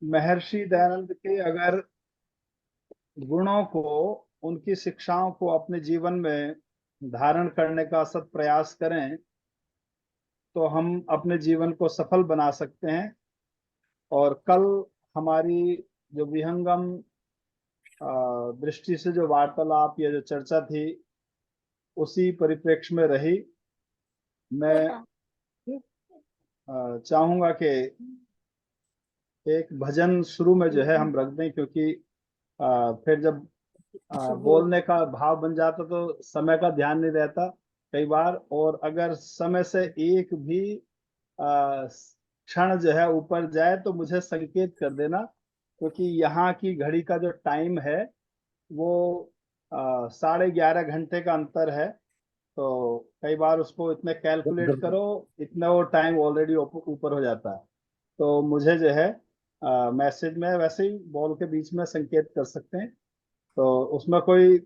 महर्षि दयानंद के अगर गुणों को, उनकी शिक्षाओं को अपने जीवन में धारण करने का सत प्रयास करें तो हम अपने जीवन को सफल बना सकते हैं। और कल हमारी जो विहंगम दृष्टि से जो वार्तालाप या जो चर्चा थी, उसी परिप्रेक्ष्य में रही। मैं चाहूंगा कि एक भजन शुरू में जो है हम रख दें, क्योंकि फिर जब बोलने का भाव बन जाता तो समय का ध्यान नहीं रहता कई बार। और अगर समय से एक भी क्षण जो है ऊपर जाए तो मुझे संकेत कर देना, क्योंकि यहाँ की घड़ी का जो टाइम है वो 11:30 घंटे का अंतर है। तो कई बार उसको इतने कैलकुलेट करो, इतना वो टाइम ऑलरेडी ऊपर हो जाता है। तो मुझे जो है मैसेज में वैसे ही बॉल के बीच में संकेत कर सकते हैं। तो उसमें कोई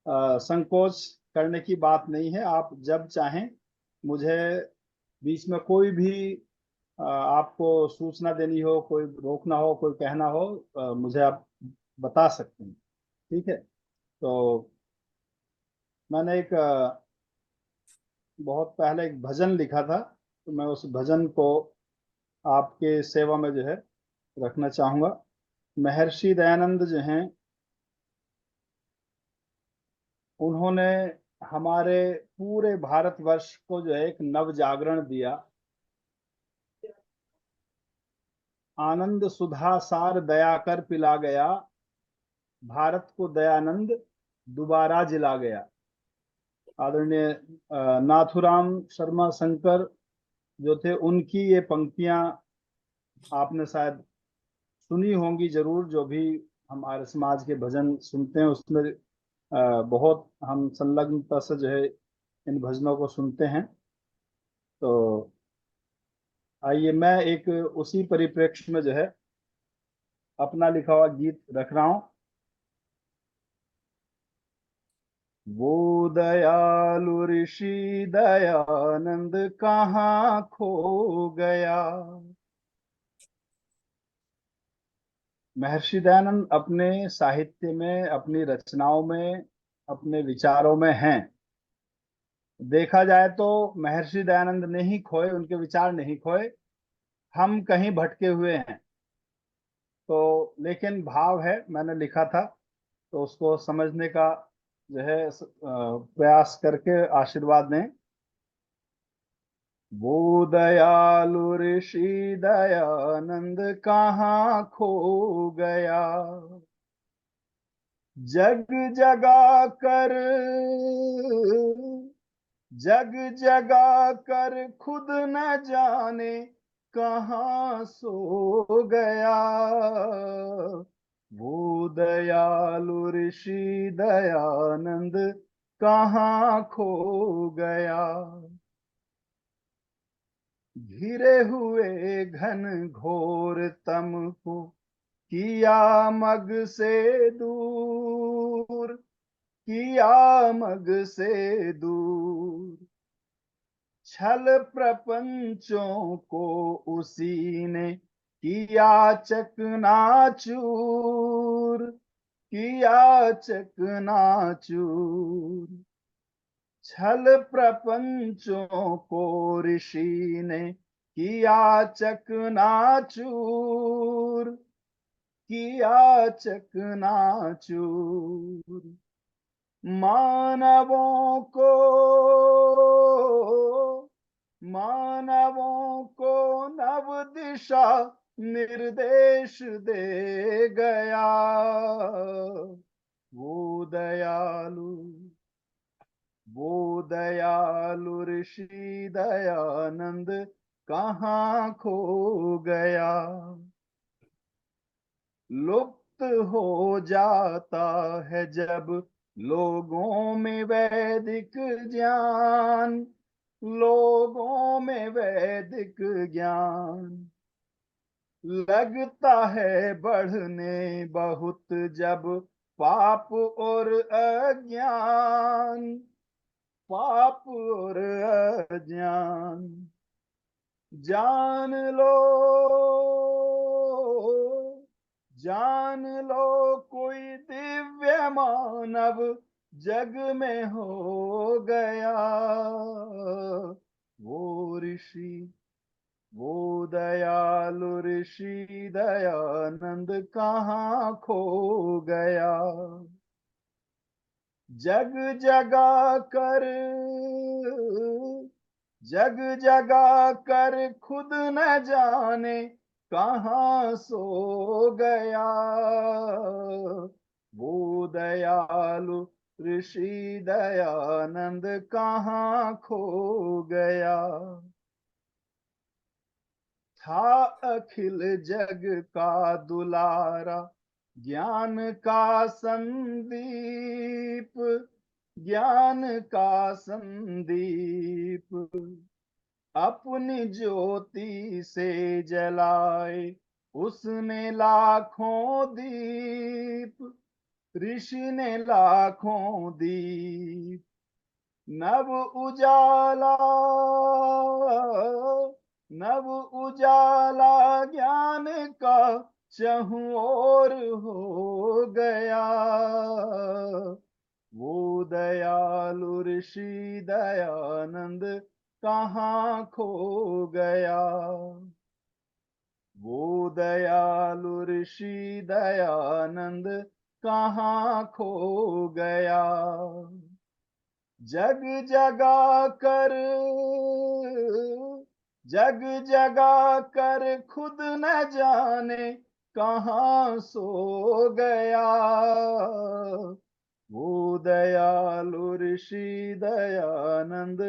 संकोच करने की बात नहीं है। आप जब चाहें मुझे बीच में कोई भी आपको सूचना देनी हो, कोई रोकना हो, कोई कहना हो, मुझे आप बता सकते हैं। ठीक है। तो मैंने एक बहुत पहले एक भजन लिखा था, तो मैं उस भजन को आपके सेवा में जो है रखना चाहूंगा। महर्षि दयानंद जो हैं, उन्होंने हमारे पूरे भारतवर्ष को जो है एक नव जागरण दिया। आनंद सुधा सार दया कर पिला गया, भारत को दयानंद दोबारा जिला गया। आदरणीय नाथुराम शर्मा शंकर जो थे, उनकी ये पंक्तियां आपने शायद सुनी होंगी जरूर। जो भी हमारे समाज के भजन सुनते हैं उसमें बहुत हम संलग्नता से जो है इन भजनों को सुनते हैं। तो आइए मैं एक उसी परिप्रेक्ष्य में जो है अपना लिखा हुआ गीत रख रहा हूं। वो दयालु ऋषि दयानंद कहाँ खो गया। महर्षि दयानंद अपने साहित्य में, अपनी रचनाओं में, अपने विचारों में हैं। देखा जाए तो महर्षि दयानंद नहीं खोए, उनके विचार नहीं खोए, हम कहीं भटके हुए हैं। तो लेकिन भाव है, मैंने लिखा था तो उसको समझने का जो है प्रयास करके आशीर्वाद दें। वो दयालु ऋषि दयानंद कहाँ खो गया, जग जगा कर, जग जगा कर खुद न जाने कहाँ सो गया। वो दयालु ऋषि दयानंद कहाँ खो गया। घिरे हुए घन घोर तम को किया मग से दूर, किया मग से दूर। छल प्रपंचों को उसी ने किया चकनाचूर, किया चकनाचूर। छल प्रपंचों को ऋषि ने किया चकनाचूर, किया चकनाचूर। मानवों को, मानवों को नव दिशा निर्देश दे गया। वो दयालु, वो दयालु ऋषि दयानंद कहाँ खो गया। लुप्त हो जाता है जब लोगों में वैदिक ज्ञान, लोगों में वैदिक ज्ञान। लगता है बढ़ने बहुत जब पाप और अज्ञान, पाप और अज्ञान। जान लो, जान लो कोई दिव्य मानव जग में हो गया, वो ऋषि, वो दयालु ऋषि दयानंद कहाँ खो गया। जग जगा कर, जग जगा कर खुद न जाने कहाँ सो गया, वो दयालु ऋषि दयानंद कहाँ खो गया। था अखिल जग का दुलारा, ज्ञान का संदीप, ज्ञान का संदीप, अपनी ज्योति से जलाए उसने लाखों दीप, ऋषि ने लाखों दीप। नव उजाला, नव उजाला ज्ञान का चहुं ओर हो गया, वो दयालु ऋषि दयानंद कहाँ खो गया, वो दयालु ऋषि दयानंद कहाँ खो गया। जग जगा कर, जग जगा कर खुद न जाने कहाँ सो गया, वो दयालु ऋषि दयानंद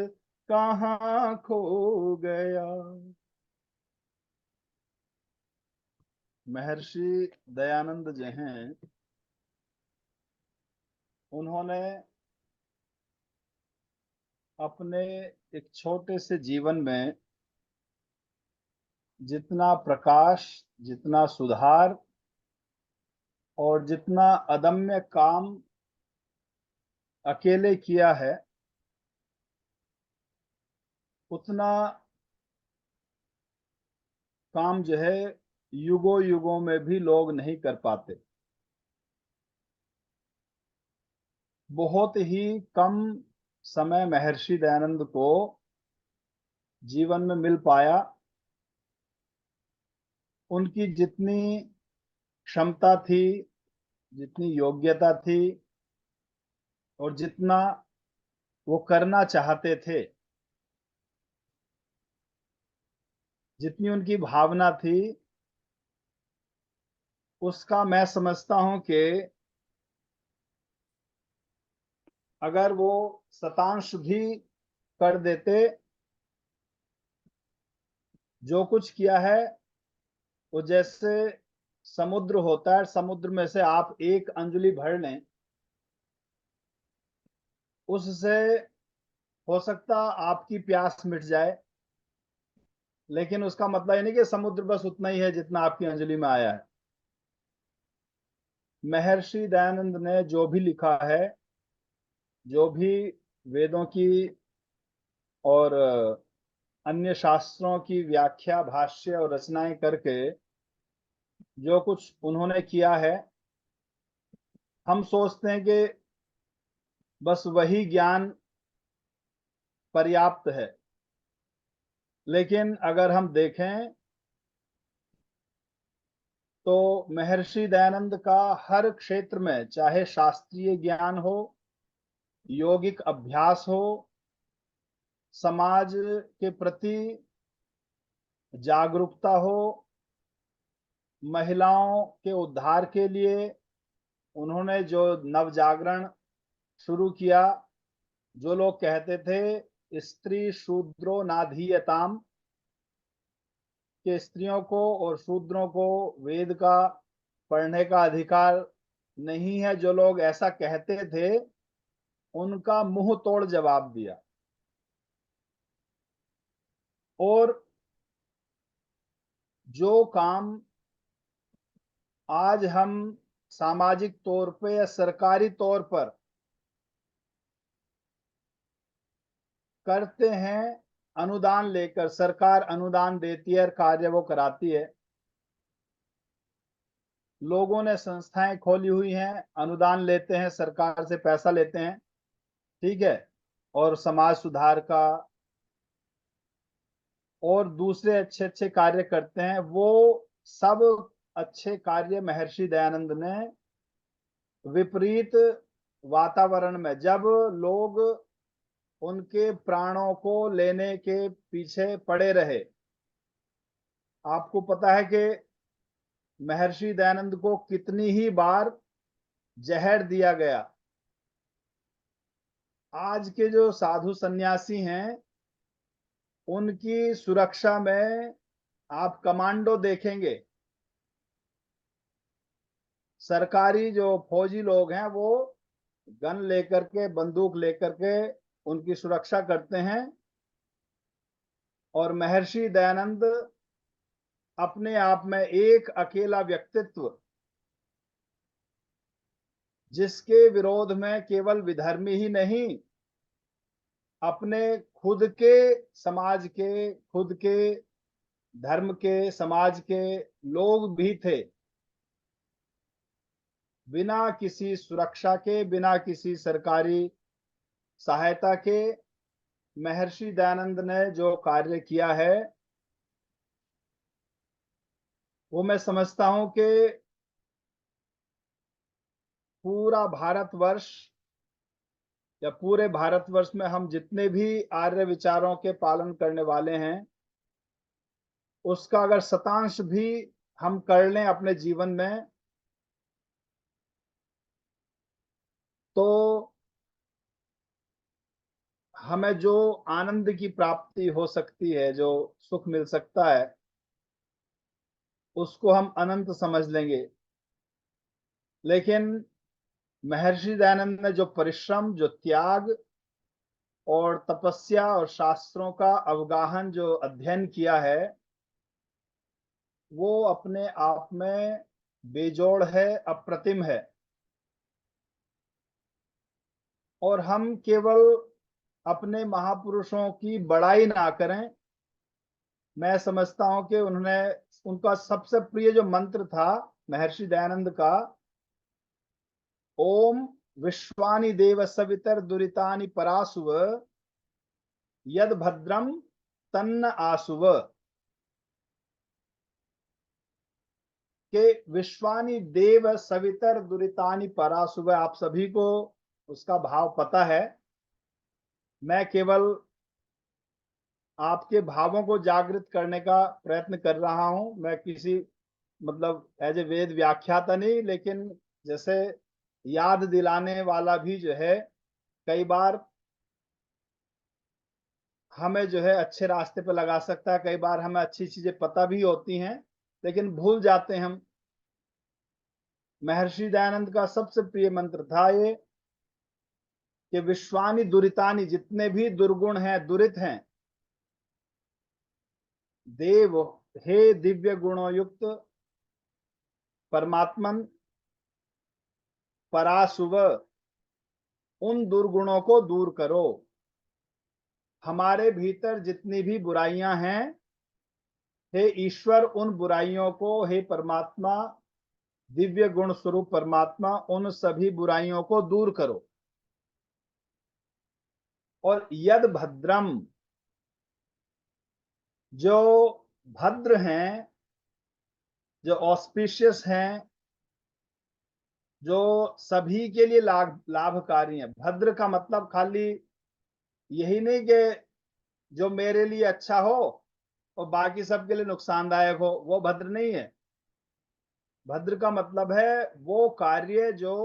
कहाँ खो गया। महर्षि दयानंद जो हैं, उन्होंने अपने एक छोटे से जीवन में जितना प्रकाश, जितना सुधार और जितना अदम्य काम अकेले किया है, उतना काम जो है युगों युगों में भी लोग नहीं कर पाते। बहुत ही कम समय महर्षि दयानंद को जीवन में मिल पाया। उनकी जितनी क्षमता थी, जितनी योग्यता थी और जितना वो करना चाहते थे, जितनी उनकी भावना थी, उसका मैं समझता हूं कि अगर वो शतांश भी कर देते, जो कुछ किया है वो जैसे समुद्र होता है, समुद्र में से आप एक अंजलि भर लें, उससे हो सकता आपकी प्यास मिट जाए, लेकिन उसका मतलब ये नहीं कि समुद्र बस उतना ही है जितना आपकी अंजलि में आया है। महर्षि दयानंद ने जो भी लिखा है, जो भी वेदों की और अन्य शास्त्रों की व्याख्या, भाष्य और रचनाएं करके जो कुछ उन्होंने किया है, हम सोचते हैं कि बस वही ज्ञान पर्याप्त है। लेकिन अगर हम देखें तो महर्षि दयानंद का हर क्षेत्र में, चाहे शास्त्रीय ज्ञान हो, योगिक अभ्यास हो, समाज के प्रति जागरूकता हो, महिलाओं के उद्धार के लिए उन्होंने जो नव जागरण शुरू किया, जो लोग कहते थे स्त्री शूद्रो नाधीयताम, कि स्त्रियों को और शूद्रों को वेद का पढ़ने का अधिकार नहीं है, जो लोग ऐसा कहते थे उनका मुंह तोड़ जवाब दिया। और जो काम आज हम सामाजिक तौर पे या सरकारी तौर पर करते हैं, अनुदान लेकर, सरकार अनुदान देती है और कार्य वो कराती है, लोगों ने संस्थाएं खोली हुई हैं, अनुदान लेते हैं, सरकार से पैसा लेते हैं, ठीक है, और समाज सुधार का और दूसरे अच्छे अच्छे कार्य करते हैं। वो सब अच्छे कार्य महर्षि दयानंद ने विपरीत वातावरण में, जब लोग उनके प्राणों को लेने के पीछे पड़े रहे। आपको पता है कि महर्षि दयानंद को कितनी ही बार जहर दिया गया। आज के जो साधु सन्यासी हैं, उनकी सुरक्षा में आप कमांडो देखेंगे। सरकारी जो फौजी लोग हैं वो गन लेकर के, बंदूक लेकर के उनकी सुरक्षा करते हैं। और महर्षि दयानंद अपने आप में एक अकेला व्यक्तित्व, जिसके विरोध में केवल विधर्मी ही नहीं, अपने खुद के समाज के, खुद के धर्म के, समाज के लोग भी थे। बिना किसी सुरक्षा के, बिना किसी सरकारी सहायता के महर्षि दयानंद ने जो कार्य किया है, वो मैं समझता हूं कि पूरा भारतवर्ष या पूरे भारतवर्ष में हम जितने भी आर्य विचारों के पालन करने वाले हैं, उसका अगर शतांश भी हम कर लें अपने जीवन में, तो हमें जो आनंद की प्राप्ति हो सकती है, जो सुख मिल सकता है, उसको हम अनंत समझ लेंगे। लेकिन महर्षि दयानंद ने जो परिश्रम, जो त्याग और तपस्या और शास्त्रों का अवगाहन, जो अध्ययन किया है, वो अपने आप में बेजोड़ है, अप्रतिम है। और हम केवल अपने महापुरुषों की बड़ाई ना करें। मैं समझता हूं कि उन्होंने, उनका सबसे प्रिय जो मंत्र था महर्षि दयानंद का, ओम विश्वानि देव सवितर दुरितानि परासुव यद भद्रम तन्न आसुव। के विश्वानि देव सवितर दुरितानि परासुव, आप सभी को उसका भाव पता है। मैं केवल आपके भावों को जागृत करने का प्रयत्न कर रहा हूं। मैं किसी, मतलब एज ए वेद व्याख्याता नहीं, लेकिन जैसे याद दिलाने वाला भी जो है, कई बार हमें जो है अच्छे रास्ते पे लगा सकता है। कई बार हमें अच्छी चीजें पता भी होती हैं, लेकिन भूल जाते हैं हम। महर्षि दयानंद का सबसे प्रिय मंत्र था ये कि विश्वानि दुरितानि, जितने भी दुर्गुण हैं, दुरित हैं, देव, हे दिव्य गुणों युक्त परमात्मन, पराशुव, उन दुर्गुणों को दूर करो। हमारे भीतर जितनी भी बुराइयां हैं, हे ईश्वर, उन बुराइयों को, हे परमात्मा, दिव्य गुण स्वरूप परमात्मा, उन सभी बुराइयों को दूर करो। और यद भद्रम, जो भद्र हैं, जो ऑस्पिशियस हैं, जो सभी के लिए लाभकारी हैं। भद्र का मतलब खाली यही नहीं कि जो मेरे लिए अच्छा हो और बाकी सबके लिए नुकसानदायक हो, वो भद्र नहीं है। भद्र का मतलब है वो कार्य जो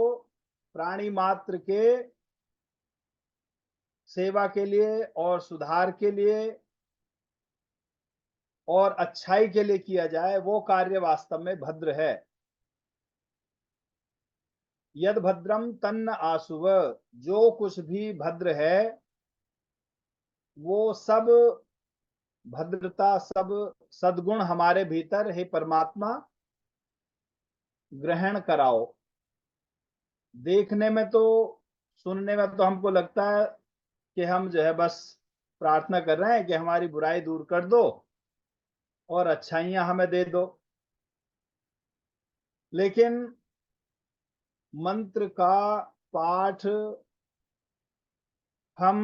प्राणी मात्र के सेवा के लिए और सुधार के लिए और अच्छाई के लिए किया जाए, वो कार्य वास्तव में भद्र है। यद भद्रम तन्न आसुव, जो कुछ भी भद्र है, वो सब भद्रता, सब सद्गुण हमारे भीतर, हे परमात्मा, ग्रहण कराओ। देखने में तो, सुनने में तो हमको लगता है कि हम जो है बस प्रार्थना कर रहे हैं कि हमारी बुराई दूर कर दो और अच्छाइयां हमें दे दो। लेकिन मंत्र का पाठ हम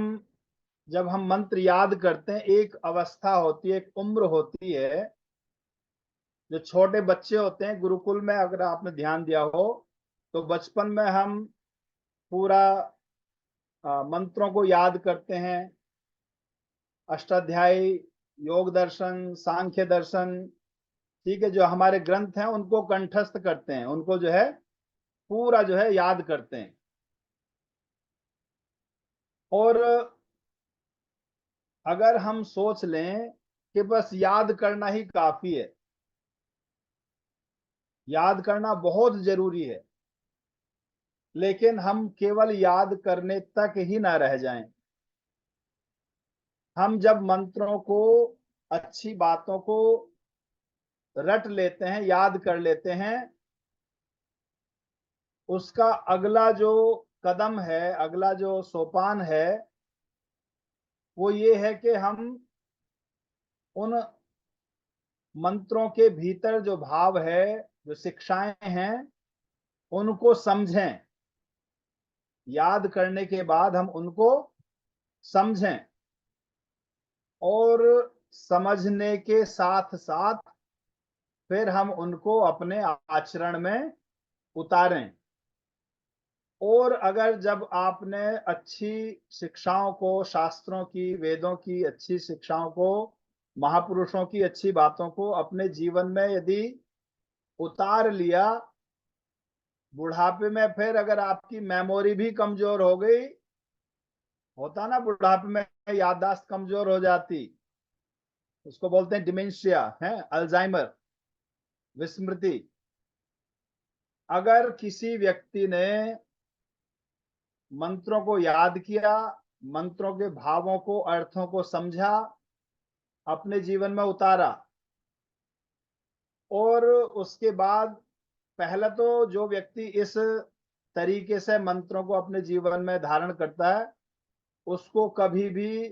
जब हम मंत्र याद करते हैं, एक अवस्था होती है, एक उम्र होती है। जो छोटे बच्चे होते हैं गुरुकुल में, अगर आपने ध्यान दिया हो, तो बचपन में हम पूरा मंत्रों को याद करते हैं। अष्टाध्यायी, योग दर्शन, सांख्य दर्शन, ठीक है, जो हमारे ग्रंथ हैं उनको कंठस्थ करते हैं, उनको जो है पूरा जो है याद करते हैं। और अगर हम सोच लें कि बस याद करना ही काफी है, याद करना बहुत जरूरी है, लेकिन हम केवल याद करने तक ही ना रह जाएं। हम जब मंत्रों को, अच्छी बातों को रट लेते हैं, याद कर लेते हैं, उसका अगला जो कदम है, अगला जो सोपान है, वो ये है कि हम उन मंत्रों के भीतर जो भाव है, जो शिक्षाएं हैं, उनको समझें। याद करने के बाद हम उनको समझें, और समझने के साथ साथ फिर हम उनको अपने आचरण में उतारें। और अगर जब आपने अच्छी शिक्षाओं को, शास्त्रों की, वेदों की अच्छी शिक्षाओं को, महापुरुषों की अच्छी बातों को अपने जीवन में यदि उतार लिया, बुढ़ापे में फिर अगर आपकी मेमोरी भी कमजोर हो गई, होता ना बुढ़ापे में याददाश्त कमजोर हो जाती, उसको बोलते हैं डिमेंशिया, है अल्जाइमर, विस्मृति। अगर किसी व्यक्ति ने मंत्रों को याद किया, मंत्रों के भावों को, अर्थों को समझा, अपने जीवन में उतारा, और उसके बाद पहला तो जो व्यक्ति इस तरीके से मंत्रों को अपने जीवन में धारण करता है, उसको कभी भी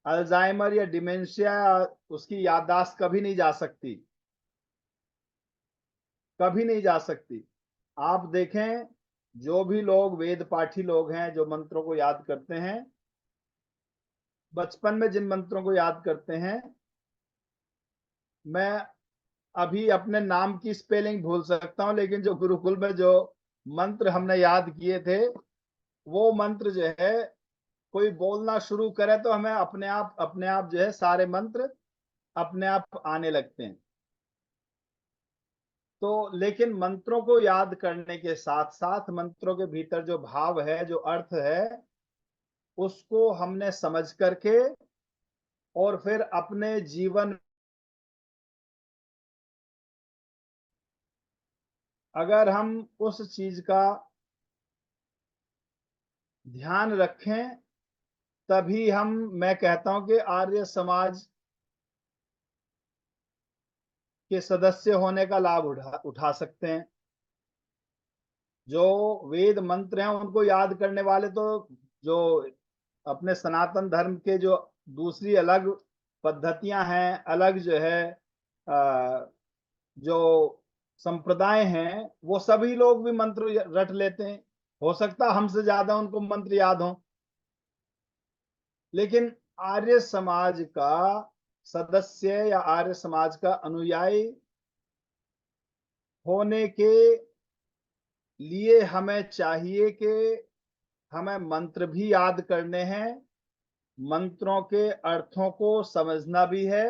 अल्जाइमर या डिमेंशिया, उसकी याददाश्त कभी नहीं जा सकती, कभी नहीं जा सकती। आप देखें, जो भी लोग वेद पाठी लोग हैं, जो मंत्रों को याद करते हैं, बचपन में जिन मंत्रों को याद करते हैं, मैं अभी अपने नाम की स्पेलिंग भूल सकता हूं, लेकिन जो गुरुकुल में जो मंत्र हमने याद किए थे, वो मंत्र जो है, कोई बोलना शुरू करे तो हमें अपने आप जो है सारे मंत्र अपने आप आने लगते हैं। तो लेकिन मंत्रों को याद करने के साथ साथ मंत्रों के भीतर जो भाव है, जो अर्थ है, उसको हमने समझ करके और फिर अपने जीवन, अगर हम उस चीज का ध्यान रखें, तभी हम, मैं कहता हूं कि आर्य समाज के सदस्य होने का लाभ उठा सकते हैं। जो वेद मंत्र हैं उनको याद करने वाले तो, जो अपने सनातन धर्म के जो दूसरी अलग पद्धतियां हैं, अलग जो है जो संप्रदाय हैं, वो सभी लोग भी मंत्र रट लेते हैं। हो सकता हमसे ज्यादा उनको मंत्र याद हो, लेकिन आर्य समाज का सदस्य या आर्य समाज का अनुयायी होने के लिए हमें चाहिए कि हमें मंत्र भी याद करने हैं, मंत्रों के अर्थों को समझना भी है,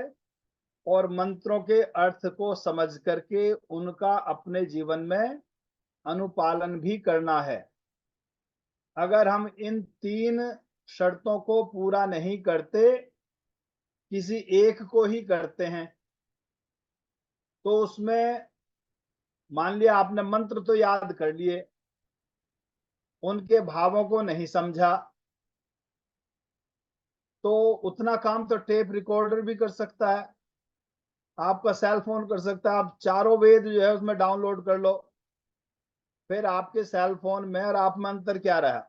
और मंत्रों के अर्थ को समझ करके उनका अपने जीवन में अनुपालन भी करना है। अगर हम इन तीन शर्तों को पूरा नहीं करते, किसी एक को ही करते हैं, तो उसमें, मान लिया आपने मंत्र तो याद कर लिए, उनके भावों को नहीं समझा, तो उतना काम तो टेप रिकॉर्डर भी कर सकता है, आपका सेल फोन कर सकता है। आप चारों वेद जो है उसमें डाउनलोड कर लो, फिर आपके सेल फोन में और आप में अंतर क्या रहा?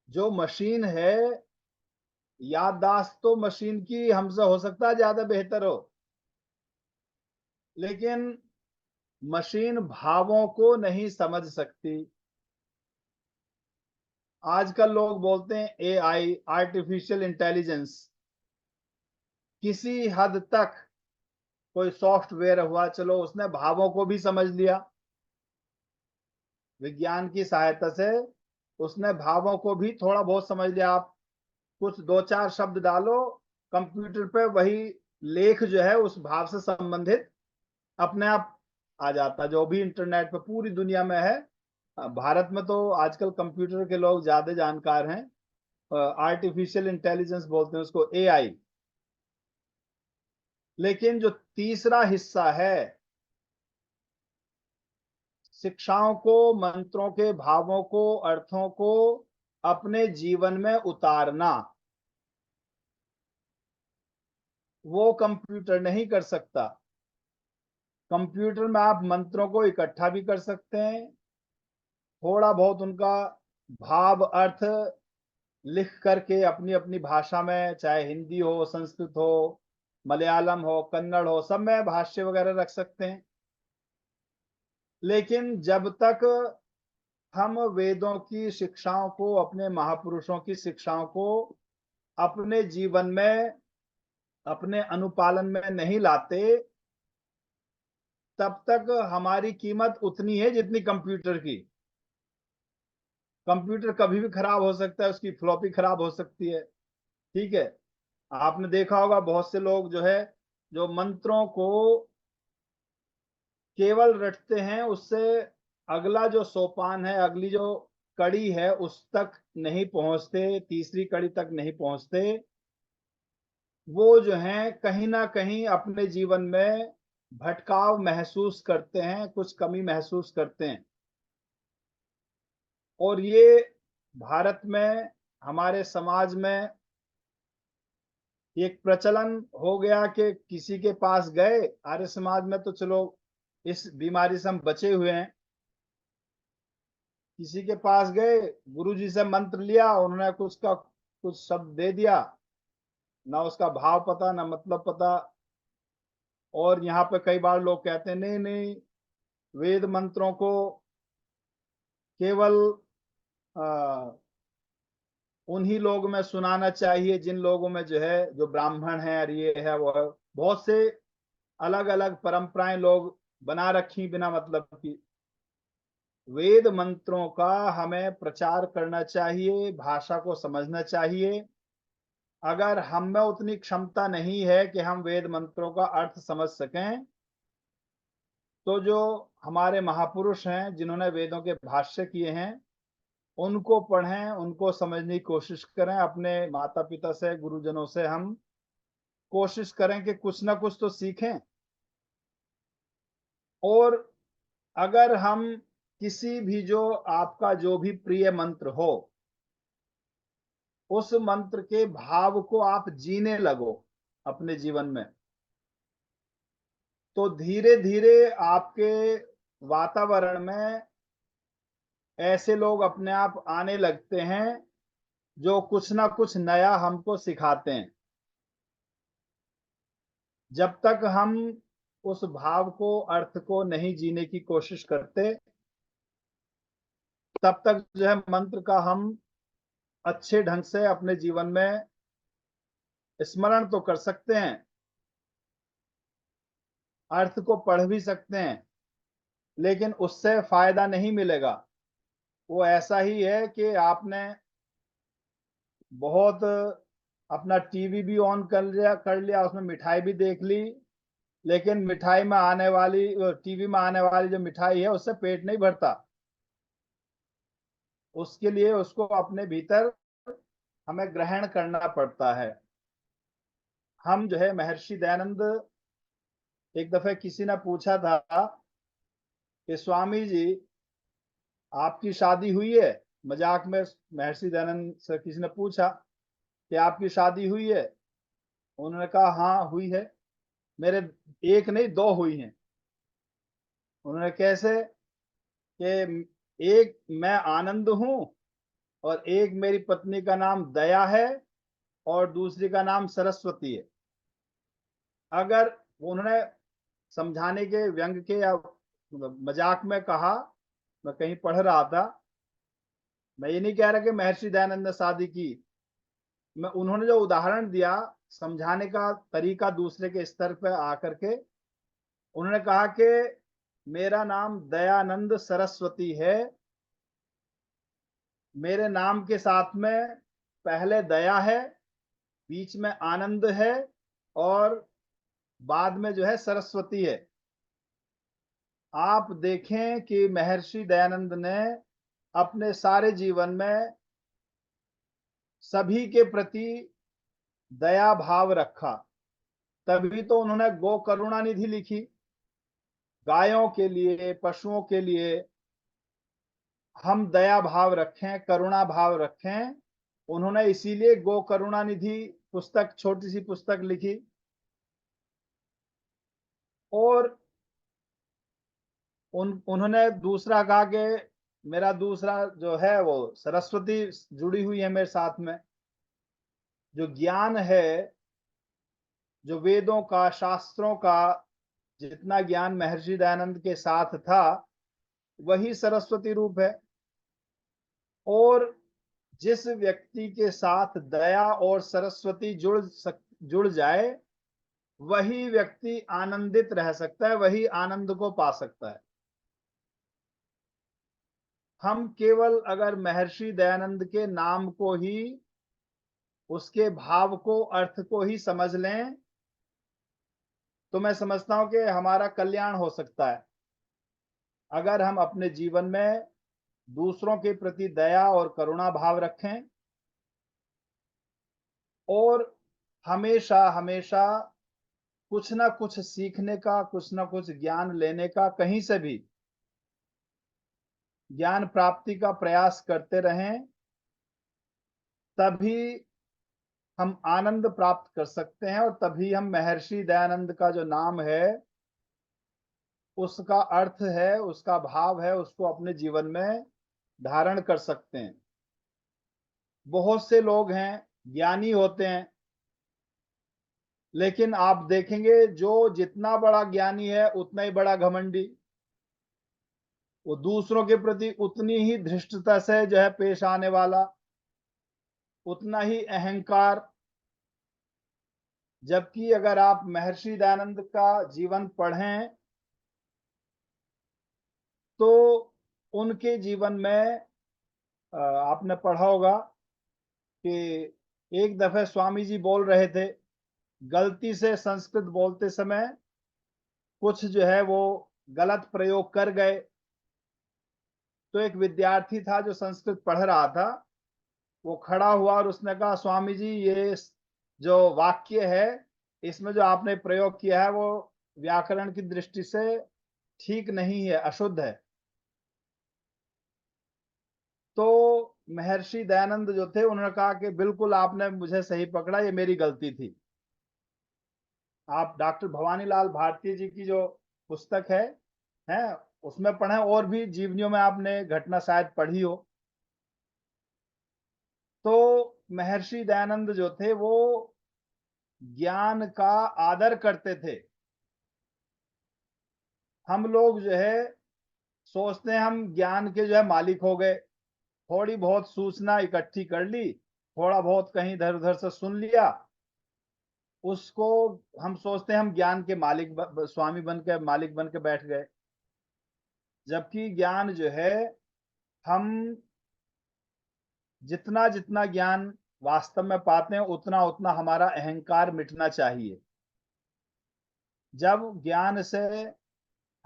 जो मशीन है, याददाश्त तो मशीन की हमसे हो सकता है ज्यादा बेहतर हो, लेकिन मशीन भावों को नहीं समझ सकती। आजकल लोग बोलते हैं एआई, आर्टिफिशियल इंटेलिजेंस। किसी हद तक कोई सॉफ्टवेयर हुआ, चलो उसने भावों को भी समझ लिया, विज्ञान की सहायता से उसने भावों को भी थोड़ा बहुत समझ लिया। आप कुछ दो चार शब्द डालो कंप्यूटर पे, वही लेख जो है उस भाव से संबंधित अपने आप आ जाता है, जो भी इंटरनेट पे पूरी दुनिया में है। भारत में तो आजकल कंप्यूटर के लोग ज्यादा जानकार हैं। आर्टिफिशियल इंटेलिजेंस बोलते हैं उसको, एआई। लेकिन जो तीसरा हिस्सा है, शिक्षाओं को, मंत्रों के भावों को, अर्थों को अपने जीवन में उतारना, वो कंप्यूटर नहीं कर सकता। कंप्यूटर में आप मंत्रों को इकट्ठा भी कर सकते हैं, थोड़ा बहुत उनका भाव अर्थ लिख करके अपनी अपनी भाषा में, चाहे हिंदी हो, संस्कृत हो, मलयालम हो, कन्नड़ हो, सब में भाष्य वगैरह रख सकते हैं। लेकिन जब तक हम वेदों की शिक्षाओं को, अपने महापुरुषों की शिक्षाओं को अपने जीवन में, अपने अनुपालन में नहीं लाते, तब तक हमारी कीमत उतनी है जितनी कंप्यूटर की। कंप्यूटर कभी भी खराब हो सकता है, उसकी फ्लॉपी खराब हो सकती है, ठीक है। आपने देखा होगा बहुत से लोग जो है, जो मंत्रों को केवल रटते हैं, उससे अगला जो सोपान है, अगली जो कड़ी है, उस तक नहीं पहुंचते, तीसरी कड़ी तक नहीं पहुंचते। वो जो है कहीं ना कहीं अपने जीवन में भटकाव महसूस करते हैं, कुछ कमी महसूस करते हैं। और ये भारत में, हमारे समाज में एक प्रचलन हो गया कि किसी के पास गए, आर्य समाज में तो चलो इस बीमारी से हम बचे हुए हैं। किसी के पास गए, गुरु जी से मंत्र लिया, उन्होंने कुछ शब्द दे दिया, ना उसका भाव पता, ना मतलब पता। और यहाँ पे कई बार लोग कहते हैं नहीं नहीं, वेद मंत्रों को केवल आ, उन्हीं लोग में सुनाना चाहिए जिन लोगों में जो है, जो ब्राह्मण है और ये है वो है। बहुत से अलग अलग परंपराएं लोग बना रखी बिना मतलब की। वेद मंत्रों का हमें प्रचार करना चाहिए, भाषा को समझना चाहिए। अगर हम में उतनी क्षमता नहीं है कि हम वेद मंत्रों का अर्थ समझ सकें, तो जो हमारे महापुरुष हैं जिन्होंने वेदों के भाष्य किए हैं, उनको पढ़ें, उनको समझने की कोशिश करें। अपने माता पिता से, गुरुजनों से हम कोशिश करें कि कुछ ना कुछ तो सीखें। और अगर हम किसी भी, जो आपका जो भी प्रिय मंत्र हो, उस मंत्र के भाव को आप जीने लगो अपने जीवन में, तो धीरे धीरे आपके वातावरण में ऐसे लोग अपने आप आने लगते हैं जो कुछ ना कुछ नया हमको सिखाते हैं। जब तक हम उस भाव को, अर्थ को नहीं जीने की कोशिश करते, तब तक जो है मंत्र का हम अच्छे ढंग से अपने जीवन में स्मरण तो कर सकते हैं, अर्थ को पढ़ भी सकते हैं, लेकिन उससे फायदा नहीं मिलेगा। वो ऐसा ही है कि आपने बहुत अपना टीवी भी ऑन कर लिया, उसमें मिठाई भी देख ली, लेकिन मिठाई में आने वाली, टीवी में आने वाली जो मिठाई है, उससे पेट नहीं भरता। उसके लिए उसको अपने भीतर हमें ग्रहण करना पड़ता है। हम जो है, महर्षि दयानंद, एक दफे किसी ने पूछा था कि स्वामी जी, आपकी शादी हुई है? मजाक में महर्षि दयानंद से किसी ने पूछा कि आपकी शादी हुई है? उन्होंने कहा हाँ हुई है, मेरे एक नहीं दो हुई हैं। उन्होंने कैसे? कि एक मैं आनंद हूं, और एक मेरी पत्नी का नाम दया है, और दूसरी का नाम सरस्वती है। अगर उन्होंने समझाने के, व्यंग के या मजाक में कहा। मैं कहीं पढ़ रहा था, मैं ये नहीं कह रहा कि महर्षि दयानंद ने शादी की, मैं उन्होंने जो उदाहरण दिया समझाने का तरीका दूसरे के स्तर पर आकर के, उन्होंने कहा कि मेरा नाम दयानंद सरस्वती है, मेरे नाम के साथ में पहले दया है, बीच में आनंद है, और बाद में जो है सरस्वती है। आप देखें कि महर्षि दयानंद ने अपने सारे जीवन में सभी के प्रति दया भाव रखा, तभी तो उन्होंने गो करुणा निधि लिखी। गायों के लिए, पशुओं के लिए हम दया भाव रखें, करुणा भाव रखें। उन्होंने इसीलिए गो करुणा निधि पुस्तक, छोटी सी पुस्तक लिखी। और उन्होंने दूसरा कहा कि मेरा दूसरा जो है वो सरस्वती जुड़ी हुई है मेरे साथ में। जो ज्ञान है, जो वेदों का, शास्त्रों का जितना ज्ञान महर्षि दयानंद के साथ था, वही सरस्वती रूप है। और जिस व्यक्ति के साथ दया और सरस्वती जुड़ जाए, वही व्यक्ति आनंदित रह सकता है, वही आनंद को पा सकता है। हम केवल अगर महर्षि दयानंद के नाम को ही, उसके भाव को, अर्थ को ही समझ लें, तो मैं समझता हूं कि हमारा कल्याण हो सकता है। अगर हम अपने जीवन में दूसरों के प्रति दया और करुणा भाव रखें, और हमेशा हमेशा कुछ ना कुछ सीखने का, कुछ ना कुछ ज्ञान लेने का, कहीं से भी ज्ञान प्राप्ति का प्रयास करते रहें, तभी हम आनंद प्राप्त कर सकते हैं। और तभी हम महर्षि दयानंद का जो नाम है, उसका अर्थ है, उसका भाव है, उसको अपने जीवन में धारण कर सकते हैं। बहुत से लोग हैं, ज्ञानी होते हैं, लेकिन आप देखेंगे जो जितना बड़ा ज्ञानी है उतना ही बड़ा घमंडी। वो दूसरों के प्रति उतनी ही धृष्टता से जो है पेश आने वाला, उतना ही अहंकार। जबकि अगर आप महर्षि दयानंद का जीवन पढ़ें, तो उनके जीवन में आपने पढ़ा होगा कि एक दफे स्वामी जी बोल रहे थे, गलती से संस्कृत बोलते समय कुछ जो है वो गलत प्रयोग कर गए। तो एक विद्यार्थी था जो संस्कृत पढ़ रहा था, वो खड़ा हुआ और उसने कहा, स्वामी जी ये जो वाक्य है, इसमें जो आपने प्रयोग किया है वो व्याकरण की दृष्टि से ठीक नहीं है, अशुद्ध है। तो महर्षि दयानंद जो थे, उन्होंने कहा कि बिल्कुल आपने मुझे सही पकड़ा, ये मेरी गलती थी। आप डॉक्टर भवानी लाल भारती जी की जो पुस्तक है उसमें पढ़े, और भी जीवनियों में आपने घटना शायद पढ़ी हो। तो महर्षि दयानंद जो थे वो ज्ञान का आदर करते थे। हम लोग जो है सोचते हैं हम ज्ञान के जो है मालिक हो गए, थोड़ी बहुत सूचना इकट्ठी कर ली, थोड़ा बहुत कहीं इधर उधर से सुन लिया, उसको हम सोचते हैं हम ज्ञान के मालिक, स्वामी बन के, मालिक बन के बैठ गए। जबकि ज्ञान जो है, हम जितना जितना ज्ञान वास्तव में पाते हैं, उतना उतना हमारा अहंकार मिटना चाहिए। जब ज्ञान से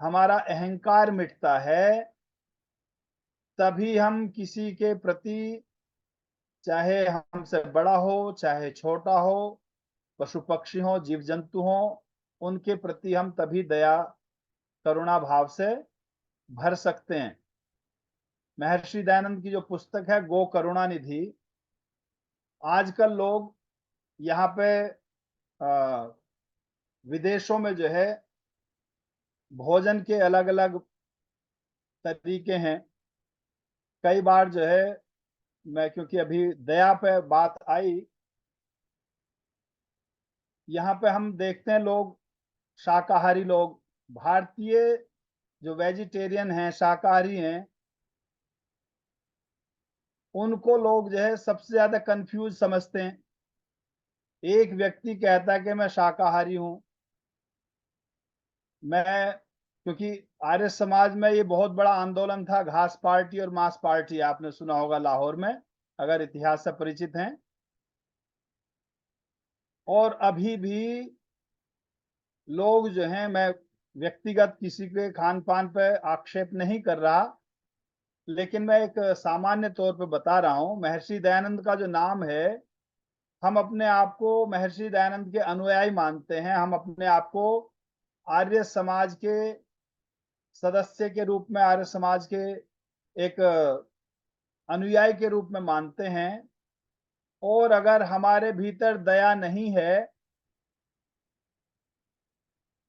हमारा अहंकार मिटता है, तभी हम किसी के प्रति, चाहे हमसे बड़ा हो चाहे छोटा हो, पशु पक्षी हो, जीव जंतु हो, उनके प्रति हम तभी दया करुणा भाव से भर सकते हैं। महर्षि दयानंद की जो पुस्तक है गो करुणा निधि, आजकल लोग यहाँ पे विदेशों में जो है भोजन के अलग अलग तरीके हैं। कई बार जो है, मैं क्योंकि अभी दया पे बात आई, यहाँ पे हम देखते हैं लोग, शाकाहारी लोग भारतीय जो वेजिटेरियन हैं, शाकाहारी हैं, उनको लोग जो है सबसे ज्यादा कंफ्यूज समझते हैं। एक व्यक्ति कहता है कि मैं शाकाहारी हूं, मैं, क्योंकि आर्य समाज में ये बहुत बड़ा आंदोलन था, घास पार्टी और मांस पार्टी, आपने सुना होगा लाहौर में, अगर इतिहास से परिचित हैं। और अभी भी लोग जो हैं, मैं व्यक्तिगत किसी के खान पान पर आक्षेप नहीं कर रहा, लेकिन मैं एक सामान्य तौर पर बता रहा हूं, महर्षि दयानंद का जो नाम है, हम अपने आप को महर्षि दयानंद के अनुयायी मानते हैं, हम अपने आप को आर्य समाज के सदस्य के रूप में, आर्य समाज के एक अनुयायी के रूप में मानते हैं। और अगर हमारे भीतर दया नहीं है,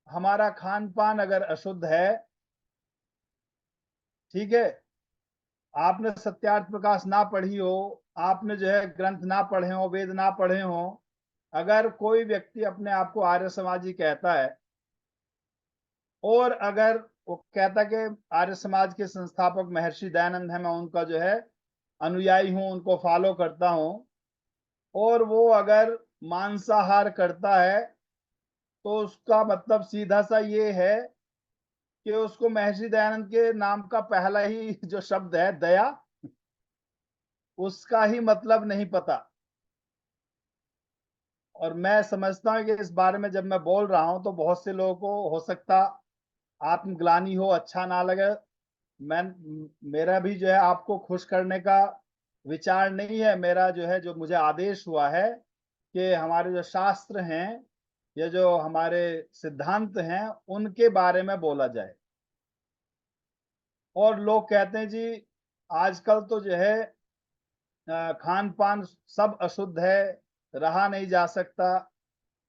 हमारा खान पान अगर अशुद्ध है, ठीक है, आपने सत्यार्थ प्रकाश ना पढ़ी हो, आपने जो है ग्रंथ ना पढ़े हो, वेद ना पढ़े हो, अगर कोई व्यक्ति अपने आप को आर्य समाजी कहता है, और अगर वो कहता है कि आर्य समाज के संस्थापक महर्षि दयानंद है, मैं उनका जो है अनुयायी हूं, उनको फॉलो करता हूं, और वो अगर मांसाहार करता है, तो उसका मतलब सीधा सा ये है कि उसको महर्षि दयानंद के नाम का पहला ही जो शब्द है दया, उसका ही मतलब नहीं पता। और मैं समझता हूं कि इस बारे में जब मैं बोल रहा हूं तो बहुत से लोगों को हो सकता आत्मग्लानि हो, अच्छा ना लगे। मैं, मेरा भी जो है आपको खुश करने का विचार नहीं है, मेरा जो है, जो मुझे आदेश हुआ है कि हमारे जो शास्त्र हैं, ये जो हमारे सिद्धांत हैं, उनके बारे में बोला जाए। और लोग कहते हैं जी आजकल तो जो है खान पान सब अशुद्ध है, रहा नहीं जा सकता।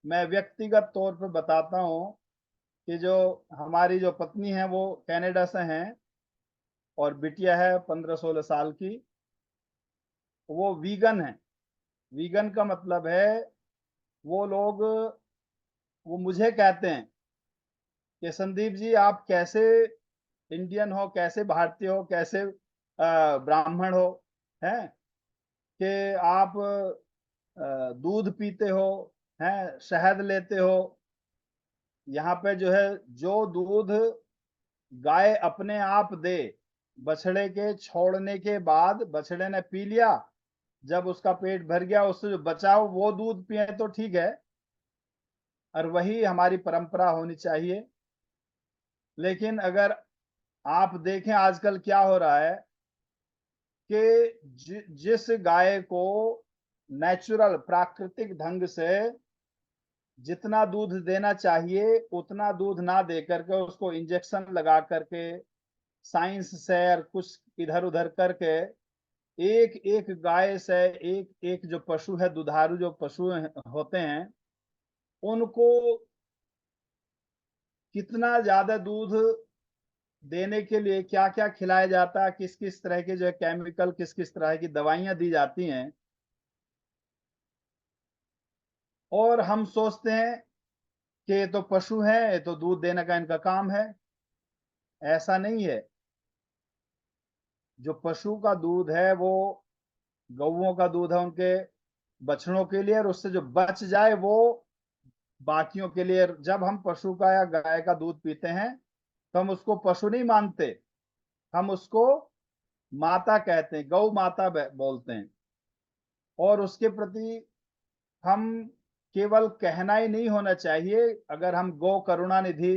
मैं व्यक्तिगत तौर पर बताता हूँ कि जो हमारी जो पत्नी है वो कनाडा से हैं, और बिटिया है 15-16 साल की, वो वीगन है। वीगन का मतलब है, वो लोग, वो मुझे कहते हैं कि संदीप जी आप कैसे इंडियन हो, कैसे भारतीय हो, कैसे ब्राह्मण हो, हैं, कि आप दूध पीते हो, हैं, शहद लेते हो। यहाँ पे जो है, जो दूध गाय अपने आप दे, बछड़े के छोड़ने के बाद बछड़े ने पी लिया, जब उसका पेट भर गया, उससे जो बचा वो दूध पिए तो ठीक है, और वही हमारी परंपरा होनी चाहिए। लेकिन अगर आप देखें आजकल क्या हो रहा है कि जिस गाय को नेचुरल प्राकृतिक ढंग से जितना दूध देना चाहिए उतना दूध ना दे करके उसको इंजेक्शन लगा करके, साइंस से और कुछ इधर उधर करके, एक एक गाय से, एक एक जो पशु है, दुधारू जो पशु होते हैं, उनको कितना ज्यादा दूध देने के लिए क्या क्या खिलाया जाता है, किस किस तरह के जो है केमिकल, किस किस तरह की दवाइयां दी जाती हैं, और हम सोचते हैं कि ये तो पशु है, ये तो दूध देने का इनका काम है। ऐसा नहीं है। जो पशु का दूध है वो गौओं का दूध है उनके बछड़ों के लिए, और उससे जो बच जाए वो बाकियों के लिए। जब हम पशु का या गाय का दूध पीते हैं तो हम उसको पशु नहीं मानते, हम उसको माता कहते हैं, गौ माता बोलते हैं। और उसके प्रति हम केवल कहना ही नहीं होना चाहिए, अगर हम गौ करुणा निधि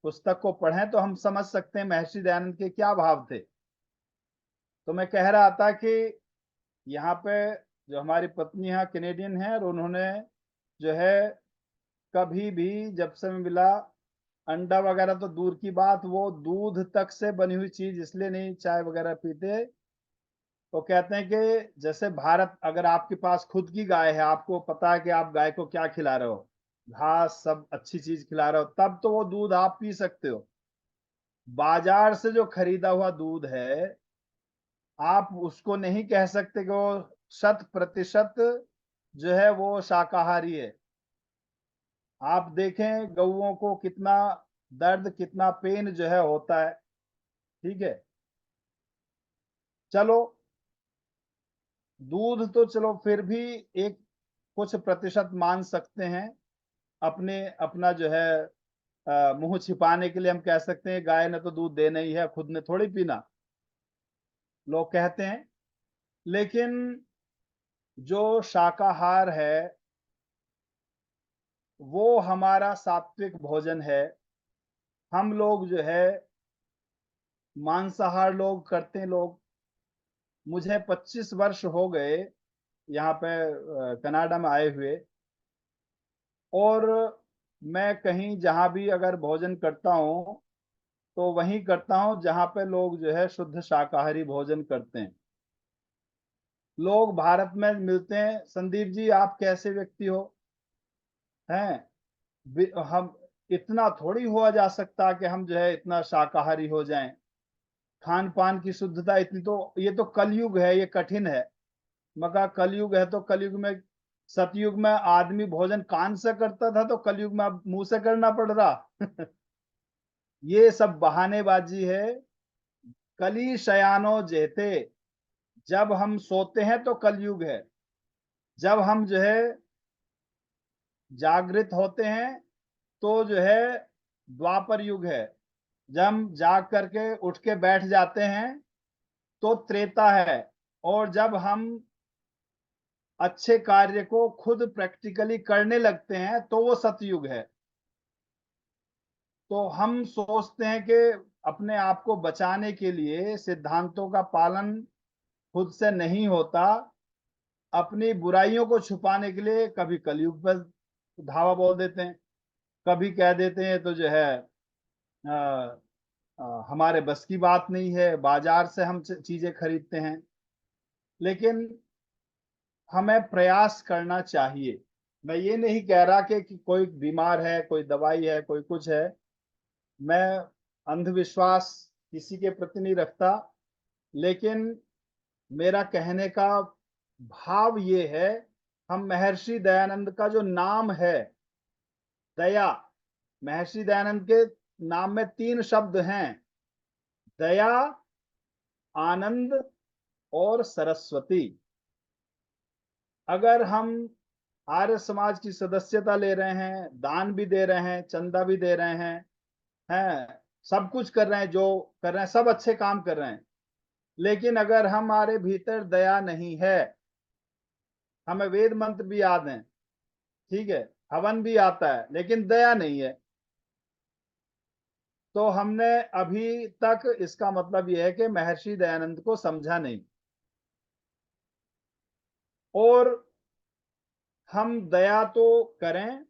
पुस्तक को पढ़ें तो हम समझ सकते हैं महर्षि दयानंद के क्या भाव थे। तो मैं कह रहा था कि यहाँ पे जो हमारी पत्नी है कैनेडियन है, और उन्होंने जो है कभी भी जब से मिला, अंडा वगैरह तो दूर की बात, वो दूध तक से बनी हुई चीज इसलिए नहीं चाय वगैरह पीते। तो कहते हैं कि जैसे भारत, अगर आपके पास खुद की गाय है, आपको पता है कि आप गाय को क्या खिला रहे हो, घास सब अच्छी चीज खिला रहे हो, तब तो वो दूध आप पी सकते हो। बाजार से जो खरीदा हुआ दूध है, आप उसको नहीं कह सकते कि वो 100% जो है वो शाकाहारी है। आप देखें गऊओं को कितना दर्द, कितना पेन जो है होता है। ठीक है, चलो दूध तो चलो फिर भी एक कुछ प्रतिशत मान सकते हैं, अपने अपना जो है मुंह छिपाने के लिए हम कह सकते हैं गाय ने तो दूध देना ही है, खुद ने थोड़ी पीना, लोग कहते हैं। लेकिन जो शाकाहार है वो हमारा सात्विक भोजन है। हम लोग जो है मांसाहार लोग करते हैं लोग। मुझे 25 वर्ष हो गए यहाँ पे कनाडा में आए हुए, और मैं कहीं जहाँ भी अगर भोजन करता हूँ तो वहीं करता हूँ जहाँ पे लोग जो है शुद्ध शाकाहारी भोजन करते हैं। लोग भारत में मिलते हैं, संदीप जी आप कैसे व्यक्ति हो, हैं हम इतना थोड़ी हुआ जा सकता कि हम जो है इतना शाकाहारी हो जाएं। खान पान की शुद्धता इतनी, तो ये तो कलयुग है, ये कठिन है। मगर कलयुग है तो कलयुग में, सतयुग में आदमी भोजन कान से करता था, तो कलयुग में अब मुंह से करना पड़ रहा। ये सब बहानेबाजी है। कली शयानो जेते, जब हम सोते हैं तो कलयुग है, जब हम जो है जागृत होते हैं तो जो है द्वापर युग है, जब हम जाग करके उठ के बैठ जाते हैं तो त्रेता है, और जब हम अच्छे कार्य को खुद प्रैक्टिकली करने लगते हैं तो वो सतयुग है। तो हम सोचते हैं कि अपने आप को बचाने के लिए सिद्धांतों का पालन खुद से नहीं होता, अपनी बुराइयों को छुपाने के लिए कभी कलयुग पर धावा बोल देते हैं, कभी कह देते हैं तो जो है आ, हमारे बस की बात नहीं है, बाजार से हम चीजें खरीदते हैं। लेकिन हमें प्रयास करना चाहिए। मैं ये नहीं कह रहा कि कोई बीमार है, कोई दवाई है, कोई कुछ है। मैं अंधविश्वास किसी के प्रति नहीं रखता, लेकिन मेरा कहने का भाव ये है, हम महर्षि दयानंद का जो नाम है दया, महर्षि दयानंद के नाम में 3 शब्द हैं, दया, आनंद और सरस्वती। अगर हम आर्य समाज की सदस्यता ले रहे हैं, दान भी दे रहे हैं, चंदा भी दे रहे हैं, सब कुछ कर रहे हैं, जो कर रहे हैं सब अच्छे काम कर रहे हैं, लेकिन अगर हमारे भीतर दया नहीं है, हमें वेद मंत्र भी याद हैं, ठीक है, हवन भी आता है, लेकिन दया नहीं है, तो हमने अभी तक, इसका मतलब यह है कि महर्षि दयानंद को समझा नहीं। और हम दया तो करें,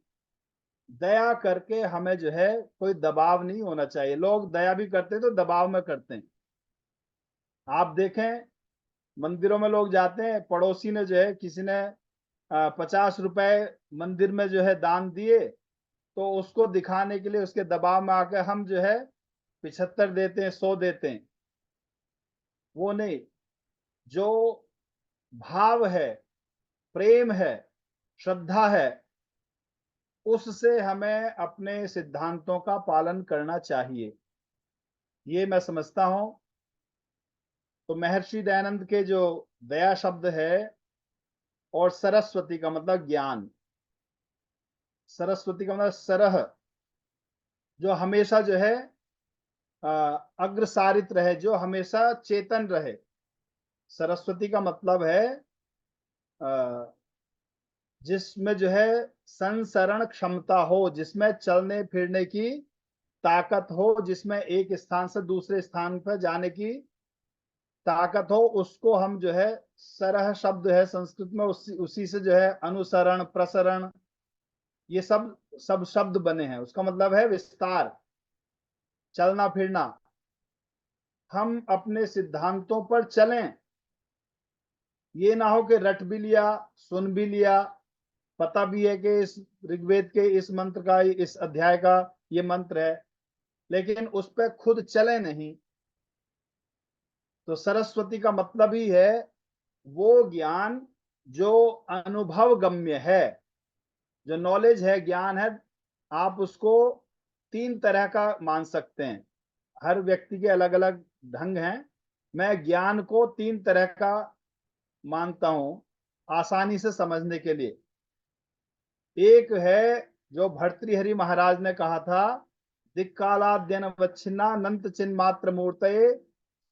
दया करके हमें जो है कोई दबाव नहीं होना चाहिए। लोग दया भी करते हैं तो दबाव में करते हैं। आप देखें मंदिरों में लोग जाते हैं, पड़ोसी ने जो है किसी ने 50 रुपए मंदिर में जो है दान दिए, तो उसको दिखाने के लिए उसके दबाव में आकर हम जो है 75 देते हैं, 100 देते हैं। वो नहीं, जो भाव है, प्रेम है, श्रद्धा है, उससे हमें अपने सिद्धांतों का पालन करना चाहिए, ये मैं समझता हूं। तो महर्षि दयानंद के जो दया शब्द है, और सरस्वती का मतलब ज्ञान, सरस्वती का मतलब सरह, जो हमेशा जो है अग्रसारित रहे, जो हमेशा चेतन रहे। सरस्वती का मतलब है जिसमें जो है संसरण क्षमता हो, जिसमें चलने फिरने की ताकत हो, जिसमें एक स्थान से दूसरे स्थान पर जाने की ताकत हो, उसको हम जो है सरह शब्द है संस्कृत में, उसी से जो है अनुसरण, प्रसरण, ये सब सब शब्द बने हैं। उसका मतलब है विस्तार, चलना फिरना। हम अपने सिद्धांतों पर चलें, ये ना हो कि रट भी लिया, सुन भी लिया, पता भी है कि इस ऋग्वेद के इस मंत्र का, इस अध्याय का ये मंत्र है, लेकिन उस पर खुद चले नहीं। तो सरस्वती का मतलब ही है वो ज्ञान जो अनुभव गम्य है, जो नॉलेज है, ज्ञान है, आप उसको तीन तरह का मान सकते हैं। हर व्यक्ति के अलग अलग ढंग हैं। मैं ज्ञान को तीन तरह का मानता हूं आसानी से समझने के लिए। एक है जो भर्तृहरि महाराज ने कहा था, दिक्कालाद्यनवच्छिन्नानंत चिन्मात्र मूर्तये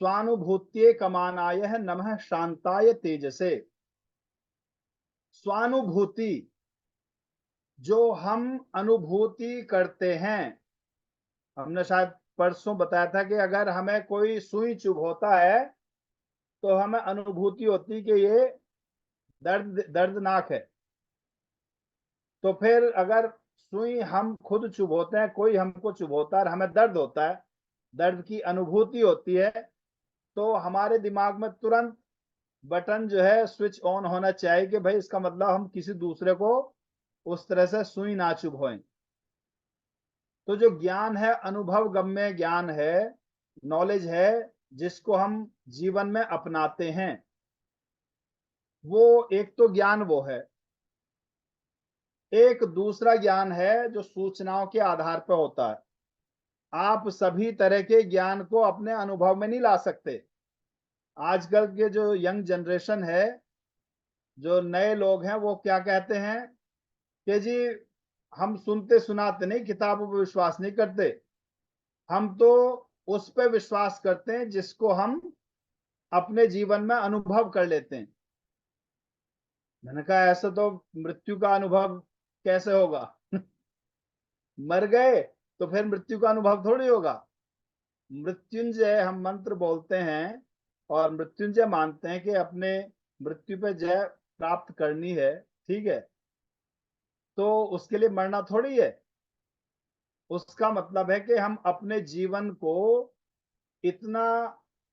स्वानुभूत्ये कमानाय नमः शांताय तेजसे। स्वानुभूति, जो हम अनुभूति करते हैं। हमने शायद परसों बताया था कि अगर हमें कोई सुई चुभोता है तो हमें अनुभूति होती कि ये दर्दनाक है। तो फिर अगर सुई हम खुद चुभोते हैं, कोई हमको चुभोता है और हमें दर्द होता है, दर्द की अनुभूति होती है, तो हमारे दिमाग में तुरंत बटन जो है स्विच ऑन होना चाहिए कि भाई इसका मतलब हम किसी दूसरे को उस तरह से सुई ना चुभोएं। तो जो ज्ञान है अनुभव गम्य ज्ञान है, नॉलेज है, जिसको हम जीवन में अपनाते हैं, वो एक तो ज्ञान वो है। एक दूसरा ज्ञान है जो सूचनाओं के आधार पर होता है। आप सभी तरह के ज्ञान को अपने अनुभव में नहीं ला सकते। आजकल के जो यंग जनरेशन है, जो नए लोग हैं, वो क्या कहते हैं कि जी हम सुनते सुनाते नहीं, किताबों पर विश्वास नहीं करते, हम तो उस पर विश्वास करते हैं जिसको हम अपने जीवन में अनुभव कर लेते हैं। मैंने कहा ऐसा तो मृत्यु का अनुभव कैसे होगा? मर गए तो फिर मृत्यु का अनुभव थोड़ी होगा। मृत्युंजय हम मंत्र बोलते हैं और मृत्युंजय मानते हैं कि अपने मृत्यु पे जय प्राप्त करनी है, ठीक है, तो उसके लिए मरना थोड़ी है। उसका मतलब है कि हम अपने जीवन को इतना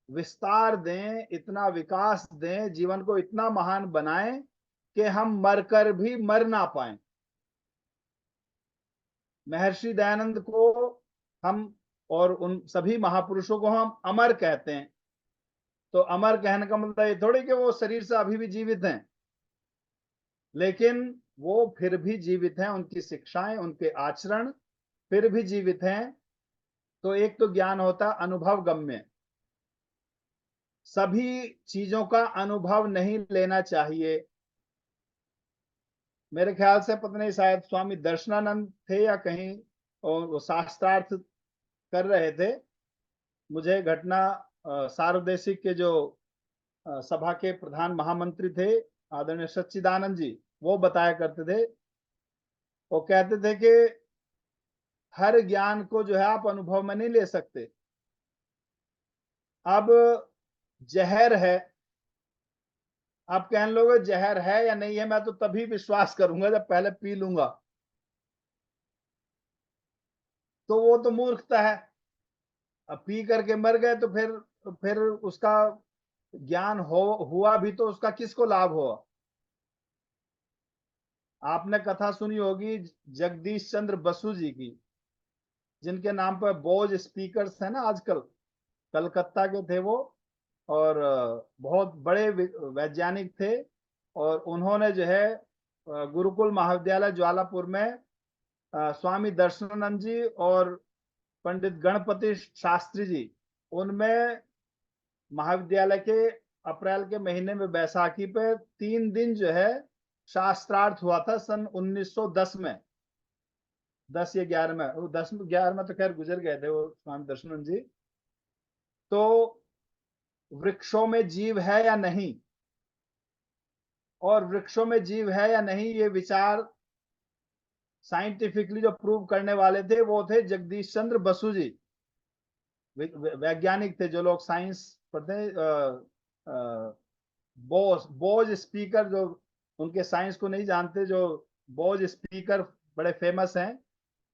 विस्तार दें, इतना विकास दें, जीवन को इतना महान बनाएं कि हम मरकर भी मर ना पाए। महर्षि दयानंद को हम और उन सभी महापुरुषों को हम अमर कहते हैं। तो अमर कहने का मतलब ये थोड़ी कि वो शरीर से अभी भी जीवित हैं, लेकिन वो फिर भी जीवित हैं, उनकी शिक्षाएं, उनके आचरण फिर भी जीवित हैं। तो एक तो ज्ञान होता अनुभव गम्य। सभी चीजों का अनुभव नहीं लेना चाहिए। मेरे ख्याल से पता नहीं, शायद स्वामी दर्शनानंद थे या कहीं, और वो शास्त्रार्थ कर रहे थे। मुझे घटना सार्वदेशिक के जो सभा के प्रधान महामंत्री थे आदरणीय सच्चिदानंद जी, वो बताया करते थे। वो कहते थे कि हर ज्ञान को जो है आप अनुभव में नहीं ले सकते। अब जहर है, आप कहने लोगे जहर है या नहीं है, मैं तो तभी विश्वास करूंगा जब पहले पी लूंगा। तो वो तो मूर्खता है। अब पी करके मर गए तो फिर उसका ज्ञान हुआ भी तो उसका किसको लाभ हुआ? आपने कथा सुनी होगी जगदीश चंद्र बसु जी की, जिनके नाम पर बोज स्पीकर्स है ना आजकल। कलकत्ता के थे वो, और बहुत बड़े वैज्ञानिक थे। और उन्होंने जो है गुरुकुल महाविद्यालय ज्वालापुर में स्वामी दर्शनानंद जी और पंडित गणपति शास्त्री जी, उनमें महाविद्यालय के अप्रैल के महीने में बैसाखी पे 3 दिन जो है शास्त्रार्थ हुआ था सन 1910 में। 10 या 11 में, वो 10 11 में तो खैर गुजर गए थे वो स्वामी दर्शनानंद जी। तो वृक्षों में जीव है या नहीं, और वृक्षों में जीव है या नहीं, ये विचार साइंटिफिकली जो प्रूव करने वाले थे वो थे जगदीश चंद्र बसु जी। वैज्ञानिक थे। जो लोग साइंस पढ़ते हैं, बोज स्पीकर, जो उनके साइंस को नहीं जानते, जो बोज स्पीकर बड़े फेमस हैं।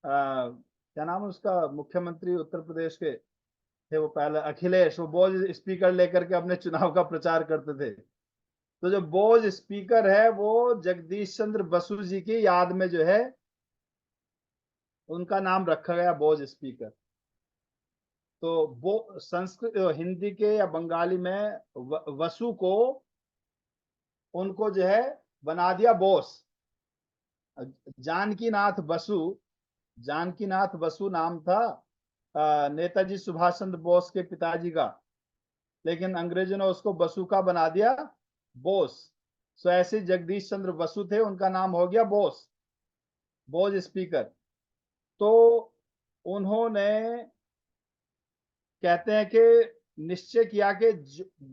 क्या नाम है उसका, मुख्यमंत्री उत्तर प्रदेश के थे वो पहले, अखिलेश, वो बोज स्पीकर लेकर के अपने चुनाव का प्रचार करते थे। तो जो बोज स्पीकर है वो जगदीश चंद्र बसु जी की याद में जो है उनका नाम रखा गया बोज स्पीकर। तो वो संस्कृत हिंदी के या बंगाली में वसु को उनको जो है बना दिया बोस। जानकी नाथ बसु जानकीनाथ बसु नाम था नेताजी सुभाष चंद्र बोस के पिताजी का, लेकिन अंग्रेजों ने उसको बसु का बना दिया बोस। सो ऐसे जगदीश चंद्र बसु थे, उनका नाम हो गया बोस, बोस स्पीकर। तो उन्होंने कहते हैं कि निश्चय किया कि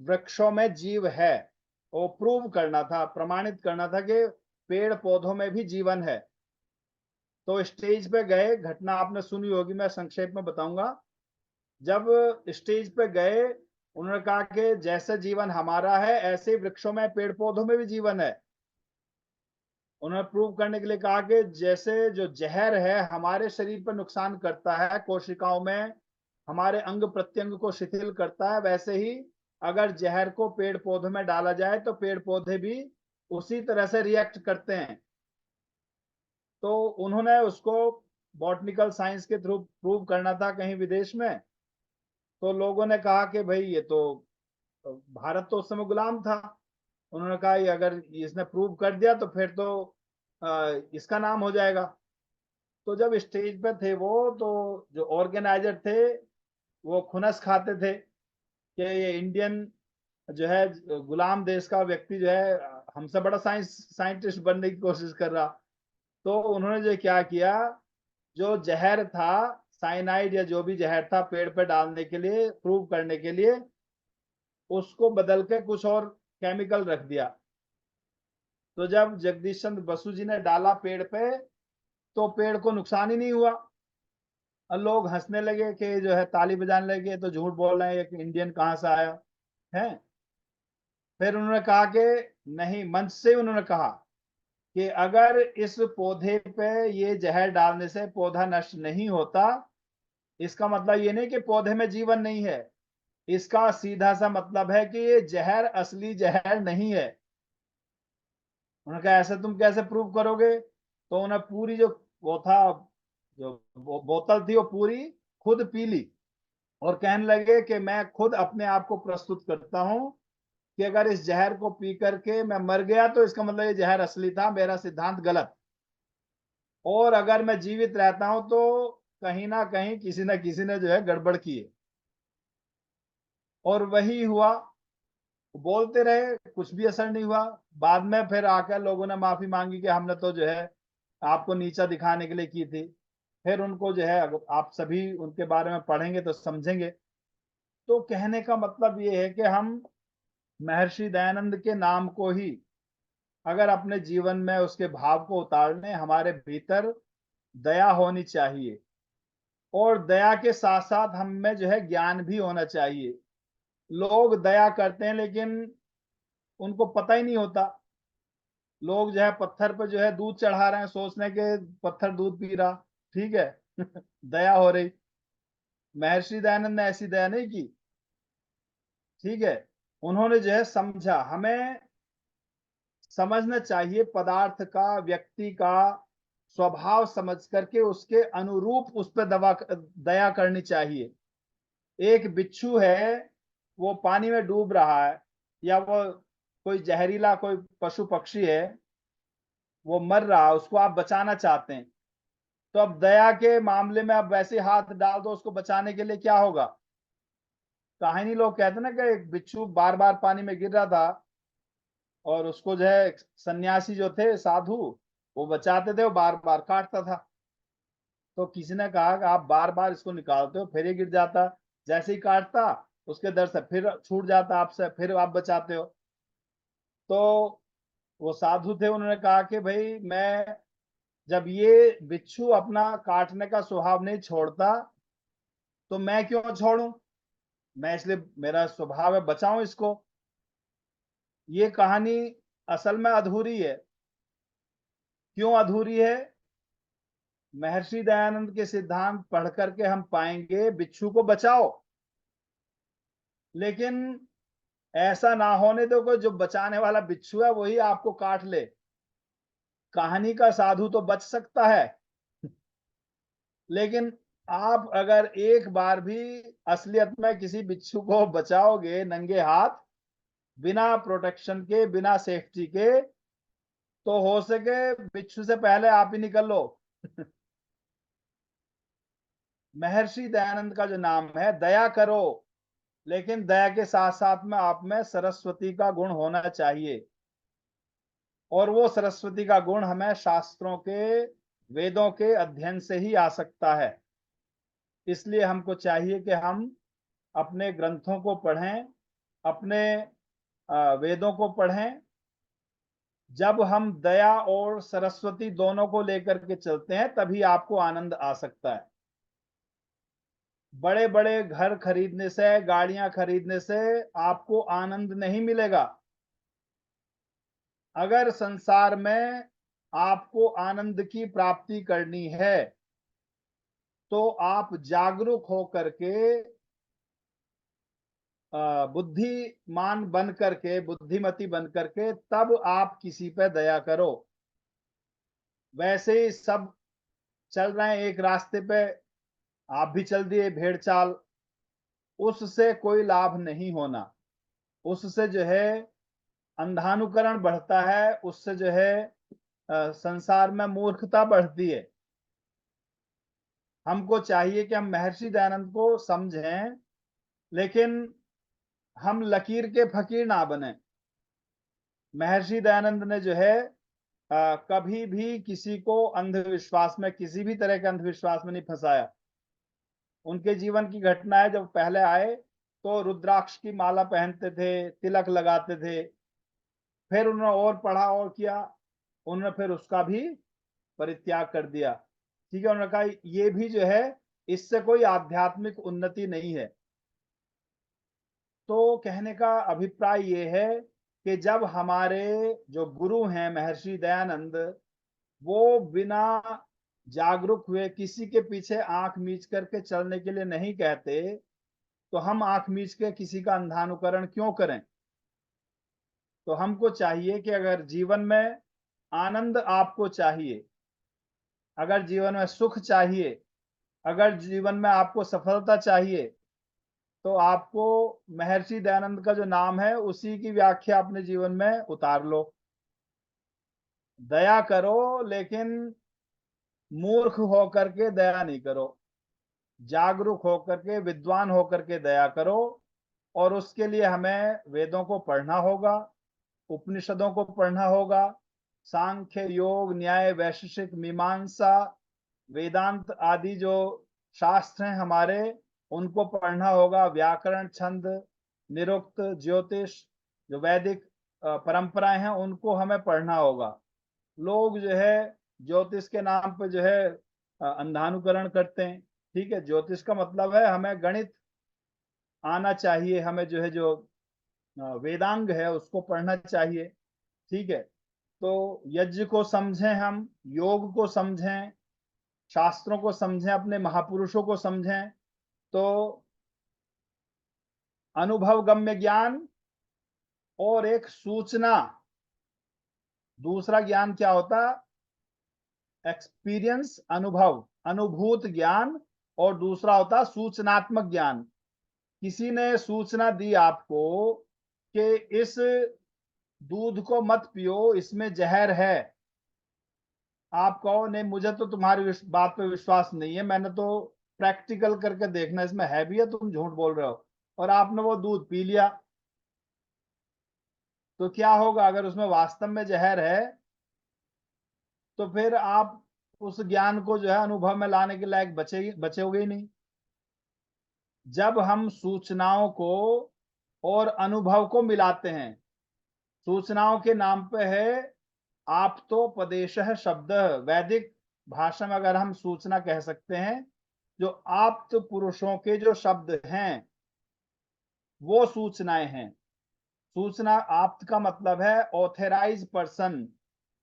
वृक्षों में जीव है, वो प्रूव करना था, प्रमाणित करना था कि पेड़ पौधों में भी जीवन है। तो स्टेज पे गए, घटना आपने सुनी होगी, मैं संक्षेप में बताऊंगा। जब स्टेज पे गए, उन्होंने कहा कि जैसे जीवन हमारा है ऐसे वृक्षों में पेड़ पौधों में भी जीवन है। उन्होंने प्रूव करने के लिए कहा कि जैसे जो जहर है हमारे शरीर पर नुकसान करता है, कोशिकाओं में हमारे अंग प्रत्यंग को शिथिल करता है, वैसे ही अगर जहर को पेड़ पौधों में डाला जाए तो पेड़ पौधे भी उसी तरह से रिएक्ट करते हैं। तो उन्होंने उसको बॉटनिकल साइंस के थ्रू प्रूव करना था कहीं विदेश में। तो लोगों ने कहा कि भाई ये तो भारत तो उस समय गुलाम था। उन्होंने कहा ये अगर इसने प्रूव कर दिया तो फिर तो इसका नाम हो जाएगा। तो जब स्टेज पे थे वो, तो जो ऑर्गेनाइजर थे वो खुनस खाते थे कि ये इंडियन जो है गुलाम देश का व्यक्ति जो है हमसे बड़ा साइंटिस्ट बनने की कोशिश कर रहा। तो उन्होंने जो क्या किया, जो जहर था साइनाइड या जो भी जहर था पेड़ पे डालने के लिए, प्रूव करने के लिए, उसको बदल के कुछ और केमिकल रख दिया। तो जब जगदीश चंद्र बसु जी ने डाला पेड़ पे, तो पेड़ को नुकसान ही नहीं हुआ। और लोग हंसने लगे कि जो है ताली बजाने लगे, तो झूठ बोल रहे हैं कि इंडियन कहाँ से आया है। फिर उन्होंने कहा कि नहीं, मंच से उन्होंने कहा कि अगर इस पौधे पे ये जहर डालने से पौधा नष्ट नहीं होता, इसका मतलब ये नहीं कि पौधे में जीवन नहीं है, इसका सीधा सा मतलब है कि ये जहर असली जहर नहीं है। उन्होंने कहा ऐसे तुम कैसे प्रूव करोगे? तो उन्हें पूरी जो वो था, जो बोतल थी वो पूरी खुद पी ली और कहने लगे कि मैं खुद अपने आप को प्रस्तुत करता हूं कि अगर इस जहर को पी करके मैं मर गया तो इसका मतलब ये जहर असली था, मेरा सिद्धांत गलत। और अगर मैं जीवित रहता हूं तो कहीं ना कहीं किसी ना किसी ने जो है गड़बड़ की है। और वही हुआ, बोलते रहे, कुछ भी असर नहीं हुआ। बाद में फिर आकर लोगों ने माफी मांगी कि हमने तो जो है आपको नीचा दिखाने के लिए की थी। फिर उनको जो है, अगर आप सभी उनके बारे में पढ़ेंगे तो समझेंगे। तो कहने का मतलब ये है कि हम महर्षि दयानंद के नाम को ही अगर अपने जीवन में उसके भाव को उतारने, हमारे भीतर दया होनी चाहिए, और दया के साथ साथ हम में जो है ज्ञान भी होना चाहिए। लोग दया करते हैं लेकिन उनको पता ही नहीं होता। लोग जो है पत्थर पर जो है दूध चढ़ा रहे हैं, सोचने के पत्थर दूध पी रहा, ठीक है। दया हो रही। महर्षि दयानंद ने ऐसी दया नहीं की, ठीक है। उन्होंने जो है समझा, हमें समझना चाहिए पदार्थ का, व्यक्ति का स्वभाव समझ करके उसके अनुरूप उस पर दया करनी चाहिए। एक बिच्छू है, वो पानी में डूब रहा है, या वो कोई जहरीला कोई पशु पक्षी है, वो मर रहा है, उसको आप बचाना चाहते हैं। तो अब दया के मामले में आप वैसे हाथ डाल दो उसको बचाने के लिए, क्या होगा? कहानी लोग कहते ना कि एक बिच्छू बार बार पानी में गिर रहा था, और उसको जो है सन्यासी जो थे, साधु, वो बचाते थे, वो बार बार काटता था। तो किसी ने कहा कि आप बार बार इसको निकालते हो, फिर ये गिर जाता, जैसे ही काटता उसके दर से फिर छूट जाता आपसे, फिर आप बचाते हो। तो वो साधु थे, उन्होंने कहा कि भाई मैं, जब ये बिच्छू अपना काटने का स्वभाव नहीं छोड़ता तो मैं क्यों छोड़ूं? मैं इसलिए, मेरा स्वभाव है बचाऊं इसको। ये कहानी असल में अधूरी है। क्यों अधूरी है? महर्षि दयानंद के सिद्धांत पढ़ करके हम पाएंगे बिच्छू को बचाओ, लेकिन ऐसा ना होने दो कि जो बचाने वाला बिच्छू है वही आपको काट ले। कहानी का साधु तो बच सकता है, लेकिन आप अगर एक बार भी असलियत में किसी बिच्छू को बचाओगे नंगे हाथ, बिना प्रोटेक्शन के, बिना सेफ्टी के, तो हो सके बिच्छू से पहले आप ही निकल लो। महर्षि दयानंद का जो नाम है, दया करो, लेकिन दया के साथ साथ में आप में सरस्वती का गुण होना चाहिए। और वो सरस्वती का गुण हमें शास्त्रों के, वेदों के अध्ययन से ही आ सकता है। इसलिए हमको चाहिए कि हम अपने ग्रंथों को पढ़ें, अपने वेदों को पढ़ें। जब हम दया और सरस्वती दोनों को लेकर के चलते हैं, तभी आपको आनंद आ सकता है। बड़े बड़े घर खरीदने से, गाड़ियां खरीदने से आपको आनंद नहीं मिलेगा। अगर संसार में आपको आनंद की प्राप्ति करनी है, तो आप जागरूक होकर के, बुद्धिमान बन करके, बुद्धिमती बन करके, तब आप किसी पे दया करो। वैसे ही सब चल रहे हैं एक रास्ते पे, आप भी चल दिए भेड़ चाल, उससे कोई लाभ नहीं होना। उससे जो है अंधानुकरण बढ़ता है, उससे जो है संसार में मूर्खता बढ़ती है। हमको चाहिए कि हम महर्षि दयानंद को समझें, लेकिन हम लकीर के फकीर ना बने। महर्षि दयानंद ने जो है कभी भी किसी को अंधविश्वास में, किसी भी तरह के अंधविश्वास में नहीं फंसाया। उनके जीवन की घटना है, जब पहले आए तो रुद्राक्ष की माला पहनते थे, तिलक लगाते थे। फिर उन्होंने और पढ़ा और किया, उन्होंने फिर उसका भी परित्याग कर दिया। ठीक है, उन्होंने कहा ये भी जो है, इससे कोई आध्यात्मिक उन्नति नहीं है। तो कहने का अभिप्राय ये है कि जब हमारे जो गुरु हैं महर्षि दयानंद, वो बिना जागरूक हुए किसी के पीछे आंख मीच करके चलने के लिए नहीं कहते, तो हम आंख मीच के किसी का अंधानुकरण क्यों करें। तो हमको चाहिए कि अगर जीवन में आनंद आपको चाहिए, अगर जीवन में सुख चाहिए, अगर जीवन में आपको सफलता चाहिए, तो आपको महर्षि दयानंद का जो नाम है, उसी की व्याख्या अपने जीवन में उतार लो। दया करो, लेकिन मूर्ख होकर के दया नहीं करो। जागरूक होकर के, विद्वान होकर के दया करो। और उसके लिए हमें वेदों को पढ़ना होगा, उपनिषदों को पढ़ना होगा, सांख्य, योग, न्याय, वैशेषिक, मीमांसा, वेदांत आदि जो शास्त्र हैं हमारे, उनको पढ़ना होगा। व्याकरण, छंद, निरुक्त, ज्योतिष, जो वैदिक परंपराएं हैं, उनको हमें पढ़ना होगा। लोग जो है ज्योतिष के नाम पे जो है अंधानुकरण करते हैं। ठीक है, ज्योतिष का मतलब है हमें गणित आना चाहिए, हमें जो है जो वेदांग है उसको पढ़ना चाहिए। ठीक है, तो यज्ञ को समझें, हम योग को समझें, शास्त्रों को समझें, अपने महापुरुषों को समझें। तो अनुभव गम्य ज्ञान और एक सूचना, दूसरा ज्ञान क्या होता, एक्सपीरियंस, अनुभव, अनुभूत ज्ञान। और दूसरा होता सूचनात्मक ज्ञान। किसी ने सूचना दी आपको कि इस दूध को मत पियो, इसमें जहर है। आप कहो नहीं, मुझे तो तुम्हारी बात पे विश्वास नहीं है, मैंने तो प्रैक्टिकल करके देखना, इसमें है भी है, तुम झूठ बोल रहे हो। और आपने वो दूध पी लिया, तो क्या होगा? अगर उसमें वास्तव में जहर है, तो फिर आप उस ज्ञान को जो है अनुभव में लाने के लायक बचोगे ही नहीं। जब हम सूचनाओं को और अनुभव को मिलाते हैं, सूचनाओं के नाम पे है आप्तोपदेशः शब्द। वैदिक भाषा में अगर हम सूचना कह सकते हैं, जो आप्त पुरुषों के जो शब्द हैं, वो सूचनाएं हैं। सूचना, आप्त का मतलब है ऑथराइज पर्सन,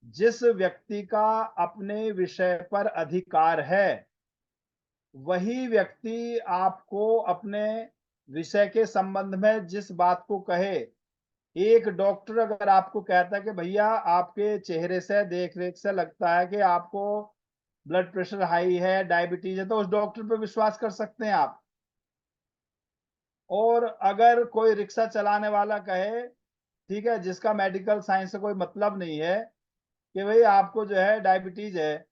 जिस व्यक्ति का अपने विषय पर अधिकार है, वही व्यक्ति आपको अपने विषय के संबंध में जिस बात को कहे। एक डॉक्टर अगर आपको कहता है कि भैया आपके चेहरे से, देख रेख से लगता है कि आपको ब्लड प्रेशर हाई है, डायबिटीज है, तो उस डॉक्टर पर विश्वास कर सकते हैं आप। और अगर कोई रिक्शा चलाने वाला कहे, ठीक है, जिसका मेडिकल साइंस से कोई मतलब नहीं है, कि भाई आपको जो है डायबिटीज है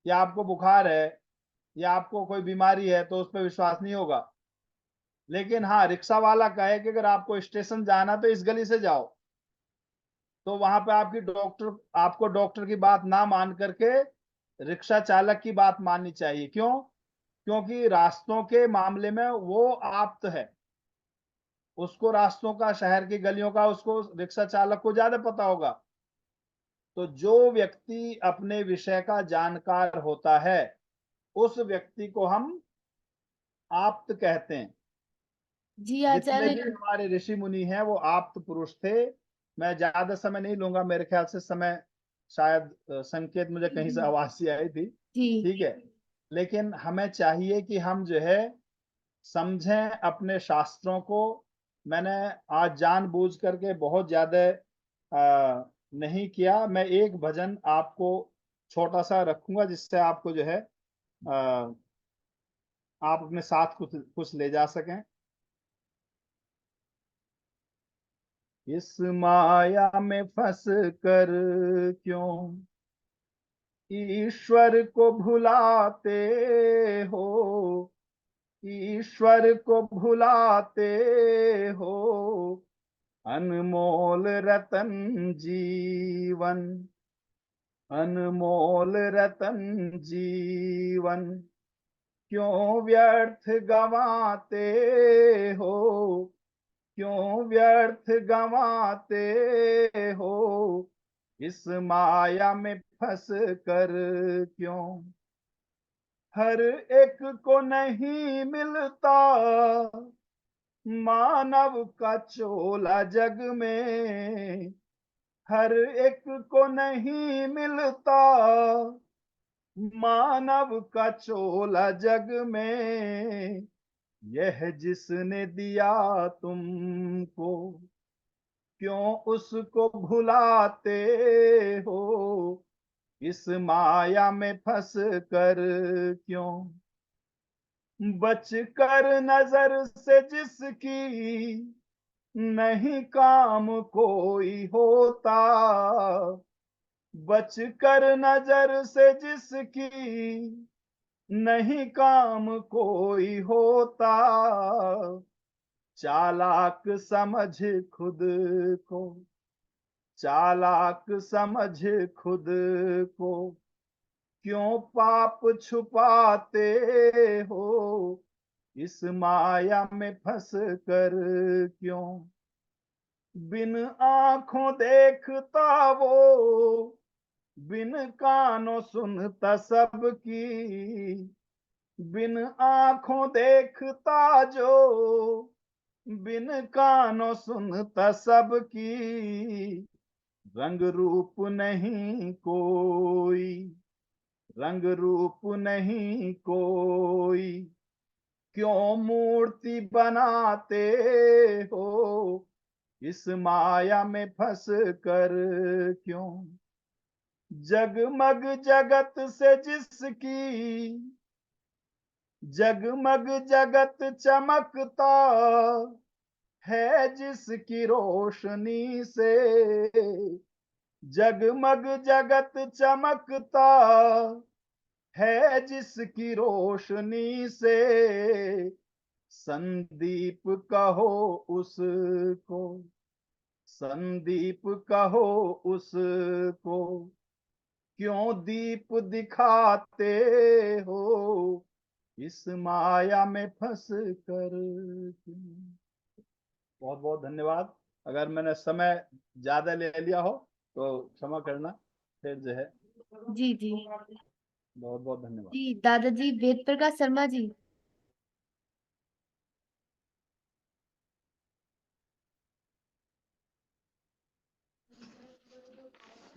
या आपको बुखार है, या आपको कोई बीमारी है तो उस पर विश्वास नहीं होगा। लेकिन हाँ, रिक्शा वाला कहे कि अगर आपको स्टेशन जाना तो इस गली से जाओ, तो वहां पे आपको डॉक्टर की बात ना मान करके रिक्शा चालक की बात माननी चाहिए। क्यों? क्योंकि रास्तों के मामले में वो आप्त है, उसको रास्तों का, शहर की गलियों का उसको रिक्शा चालक को ज्यादा पता होगा। तो जो व्यक्ति अपने विषय का जानकार होता है उस व्यक्ति को हम आप्त कहते हैं। जी जितने आचार्य। भी हमारे ऋषि मुनि हैं वो आप्त पुरुष थे। मैं ज्यादा समय नहीं लूंगा, मेरे ख्याल से समय शायद संकेत मुझे कहीं से आवाज सी आई थी। जी ठीक है, लेकिन हमें चाहिए कि हम जो है समझें अपने शास्त्रों को। मैंने आज जानबूझ करके बहुत ज्यादा नहीं किया। मैं एक भजन आपको छोटा सा रखूंगा जिससे आपको जो है आप अपने साथ कुछ कुछ ले जा सकें। इस माया में फंस कर क्यों ईश्वर को भुलाते हो, ईश्वर को भुलाते हो, अनमोल रतन जीवन, अनमोल रतन जीवन, क्यों व्यर्थ गवाते हो, क्यों व्यर्थ गवाते हो, इस माया में फंस कर क्यों। हर एक को नहीं मिलता मानव का चोला जग में, हर एक को नहीं मिलता मानव का चोला जग में। यह जिसने दिया तुमको क्यों उसको भुलाते हो, इस माया में फंस कर क्यों। बच कर नजर से जिसकी नहीं काम कोई होता, बच कर नजर से जिसकी नहीं काम कोई होता, चालाक समझ खुद को, चालाक समझ खुद को, क्यों पाप छुपाते हो, इस माया में फंस कर क्यों। बिन आंखों देखता वो, बिन कानों सुनता सबकी, बिन आंखों देखता जो, बिन कानों सुनता सबकी, रंग रूप नहीं कोई, रंग रूप नहीं कोई, क्यों मूर्ति बनाते हो, इस माया में फंस कर क्यों। जगमग जगत से जिसकी, जगमग जगत चमकता है जिसकी रोशनी से, जगमग जगत चमकता है जिसकी रोशनी से, संदीप कहो उसको, संदीप कहो उसको, क्यों दीप दिखाते हो, इस माया में फंस कर। बहुत बहुत धन्यवाद। अगर मैंने समय ज्यादा ले लिया हो तो क्षमा करना। फिर जो है जी जी बहुत बहुत धन्यवाद। जी। दादाजी वेद प्रकाश शर्मा जी।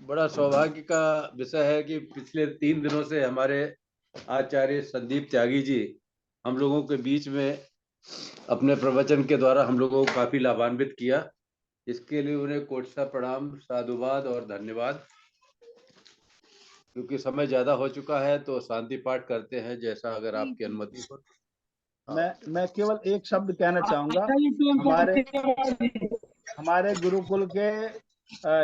बड़ा सौभाग्य का विषय है कि पिछले 3 दिनों से हमारे आचार्य संदीप त्यागी जी हम लोगों के बीच में अपने प्रवचन के द्वारा हम लोगों को काफी लाभान्वित किया। इसके लिए उन्हें कोटि प्रणाम, साधुवाद और धन्यवाद। क्योंकि समय ज्यादा हो चुका है तो शांति पाठ करते हैं, जैसा अगर आपकी अनुमति हो। मैं केवल एक शब्द कहना चाहूंगा। हमारे हमारे गुरुकुल के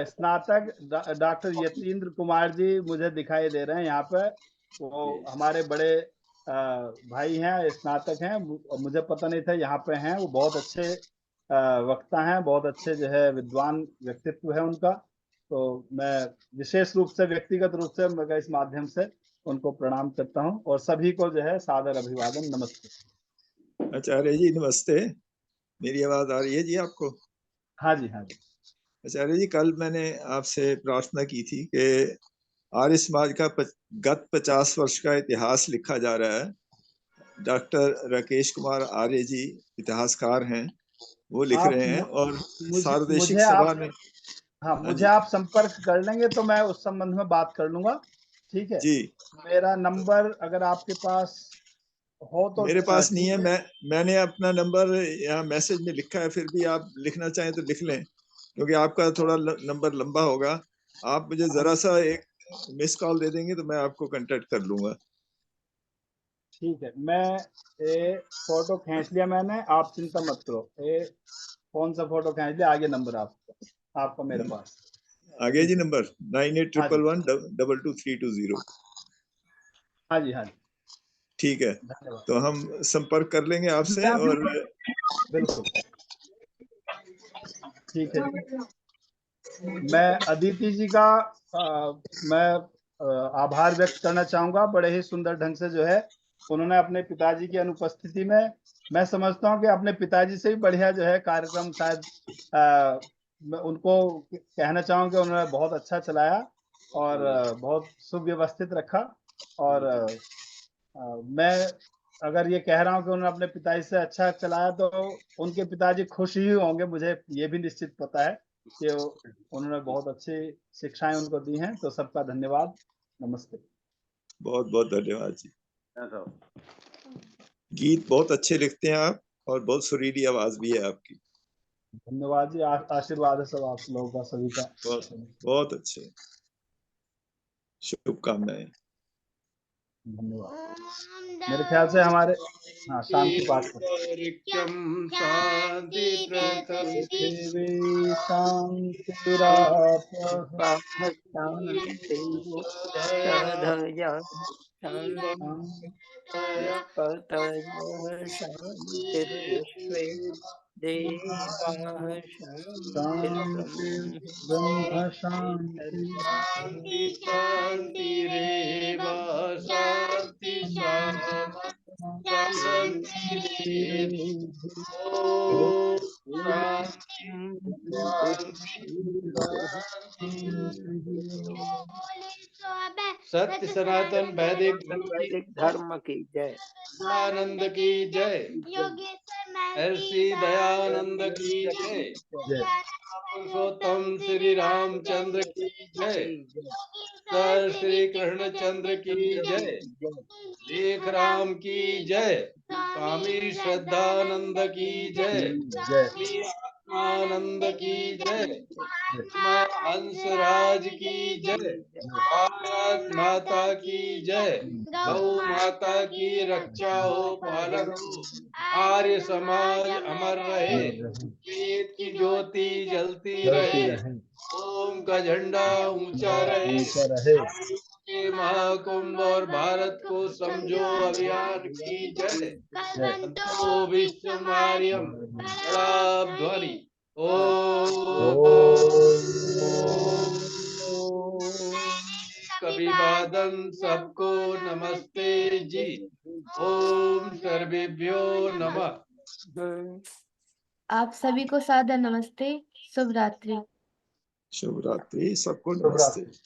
स्नातक डॉक्टर यतीन्द्र कुमार जी मुझे दिखाई दे रहे हैं यहाँ पे। वो हमारे बड़े भाई हैं, स्नातक हैं, मुझे पता नहीं था यहाँ पे हैं। वो बहुत अच्छे वक्ता हैं, बहुत अच्छे जो है विद्वान व्यक्तित्व है उनका। तो मैं विशेष रूप से व्यक्तिगत रूप से मैं इस माध्यम से उनको प्रणाम करता हूँ और सभी को जो है सादर अभिवादन, नमस्ते। आचार्य जी नमस्ते। मेरी आवाज आ रही है जी आपको? हाँ जी, हाँ जी। आचार्य जी, कल मैंने आपसे प्रार्थना की थी कि आर्य समाज का गत 50 वर्ष का इतिहास लिखा जा रहा है। डॉक्टर राकेश कुमार आर्य जी इतिहासकार हैं, वो लिख आप रहे हैं और सार्वदेशिक मुझे सभा आप में। हाँ, हाँ मुझे जी आप संपर्क कर लेंगे तो मैं उस संबंध में बात कर लूंगा। ठीक है, जी। मेरा नंबर अगर आपके पास हो तो मेरे पास नहीं ठीक है, मैंने अपना नंबर यहाँ मैसेज में लिखा है, फिर भी आप लिखना चाहें तो लिख लें, क्योंकि आपका थोड़ा नंबर लंबा होगा। आप मुझे जरा सा एक मिस कॉल दे देंगे तो मैं आपको कांटेक्ट कर लूंगा। ठीक है, मैं फोटो खींच लिया मैंने, आप चिंता मत करो। कौन सा फोटो खींच लिया, आगे नंबर आपका मेरे पास। आगे जी नंबर हाँ जी, 9811122320। हाँ जी, हाँ जी। ठीक है, धन्यवाद। तो हम संपर्क कर लेंगे आपसे। और बिल्कुल ठीक है जी। मैं अदिति जी का मैं आभार व्यक्त करना चाहूंगा। बड़े ही सुंदर ढंग से जो है उन्होंने अपने पिताजी की अनुपस्थिति में, मैं समझता हूं कि अपने पिताजी से भी बढ़िया जो है कार्यक्रम शायद मैं उनको कहना चाहूंगा कि उन्होंने बहुत अच्छा चलाया और बहुत सुव्यवस्थित रखा। और मैं अगर ये कह रहा हूं कि उन्होंने अपने पिताजी से अच्छा चलाया तो उनके पिताजी खुश ही होंगे, मुझे ये भी निश्चित पता है कि उन्होंने बहुत अच्छी शिक्षाएं उनको दी हैं। तो सबका धन्यवाद, नमस्ते। बहुत बहुत धन्यवाद जी। गीत बहुत अच्छे लिखते हैं आप, और बहुत सुरीली आवाज भी है आपकी। धन्यवाद जी, आशीर्वाद है सब आप लोगों का, सभी का। बहुत बहुत अच्छे, शुभकामनाएं। धन्यवाद। मेरे ख्याल से हमारे शांति पाठ को शांति पृथिवी शांतिरापः शान्तिर्विश्वे देवाः शांति ब्रह्म शांति शांतिरेव शांति सत्य सनातन वैदिक धर्म की जय। आनंद की जय। श्री दयानंद की जय। पुरुषोत्तम श्री रामचंद्र की जय। सर श्री कृष्णचंद्र की जय। शेख राम की जय। स्वामी श्रद्धानंद की जय। आनंद की जय। हंसराज की जय। भारत माता की जय। गौ माता की रक्षा हो, पालन हो, आर्य समाज अमर रहे, वेद की ज्योति जलती रहे, ओम का झंडा ऊंचा रहे, के महाकुंभ और भारत को समझो अभियान की जय। संतो विश्व मार्यम ध्वनि अभिवादन सबको नमस्ते जी। ओम सर्वेभ्यो नमः। आप सभी को सादर नमस्ते, शुभ रात्रि। शुभ रात्रि, सबको नमस्ते।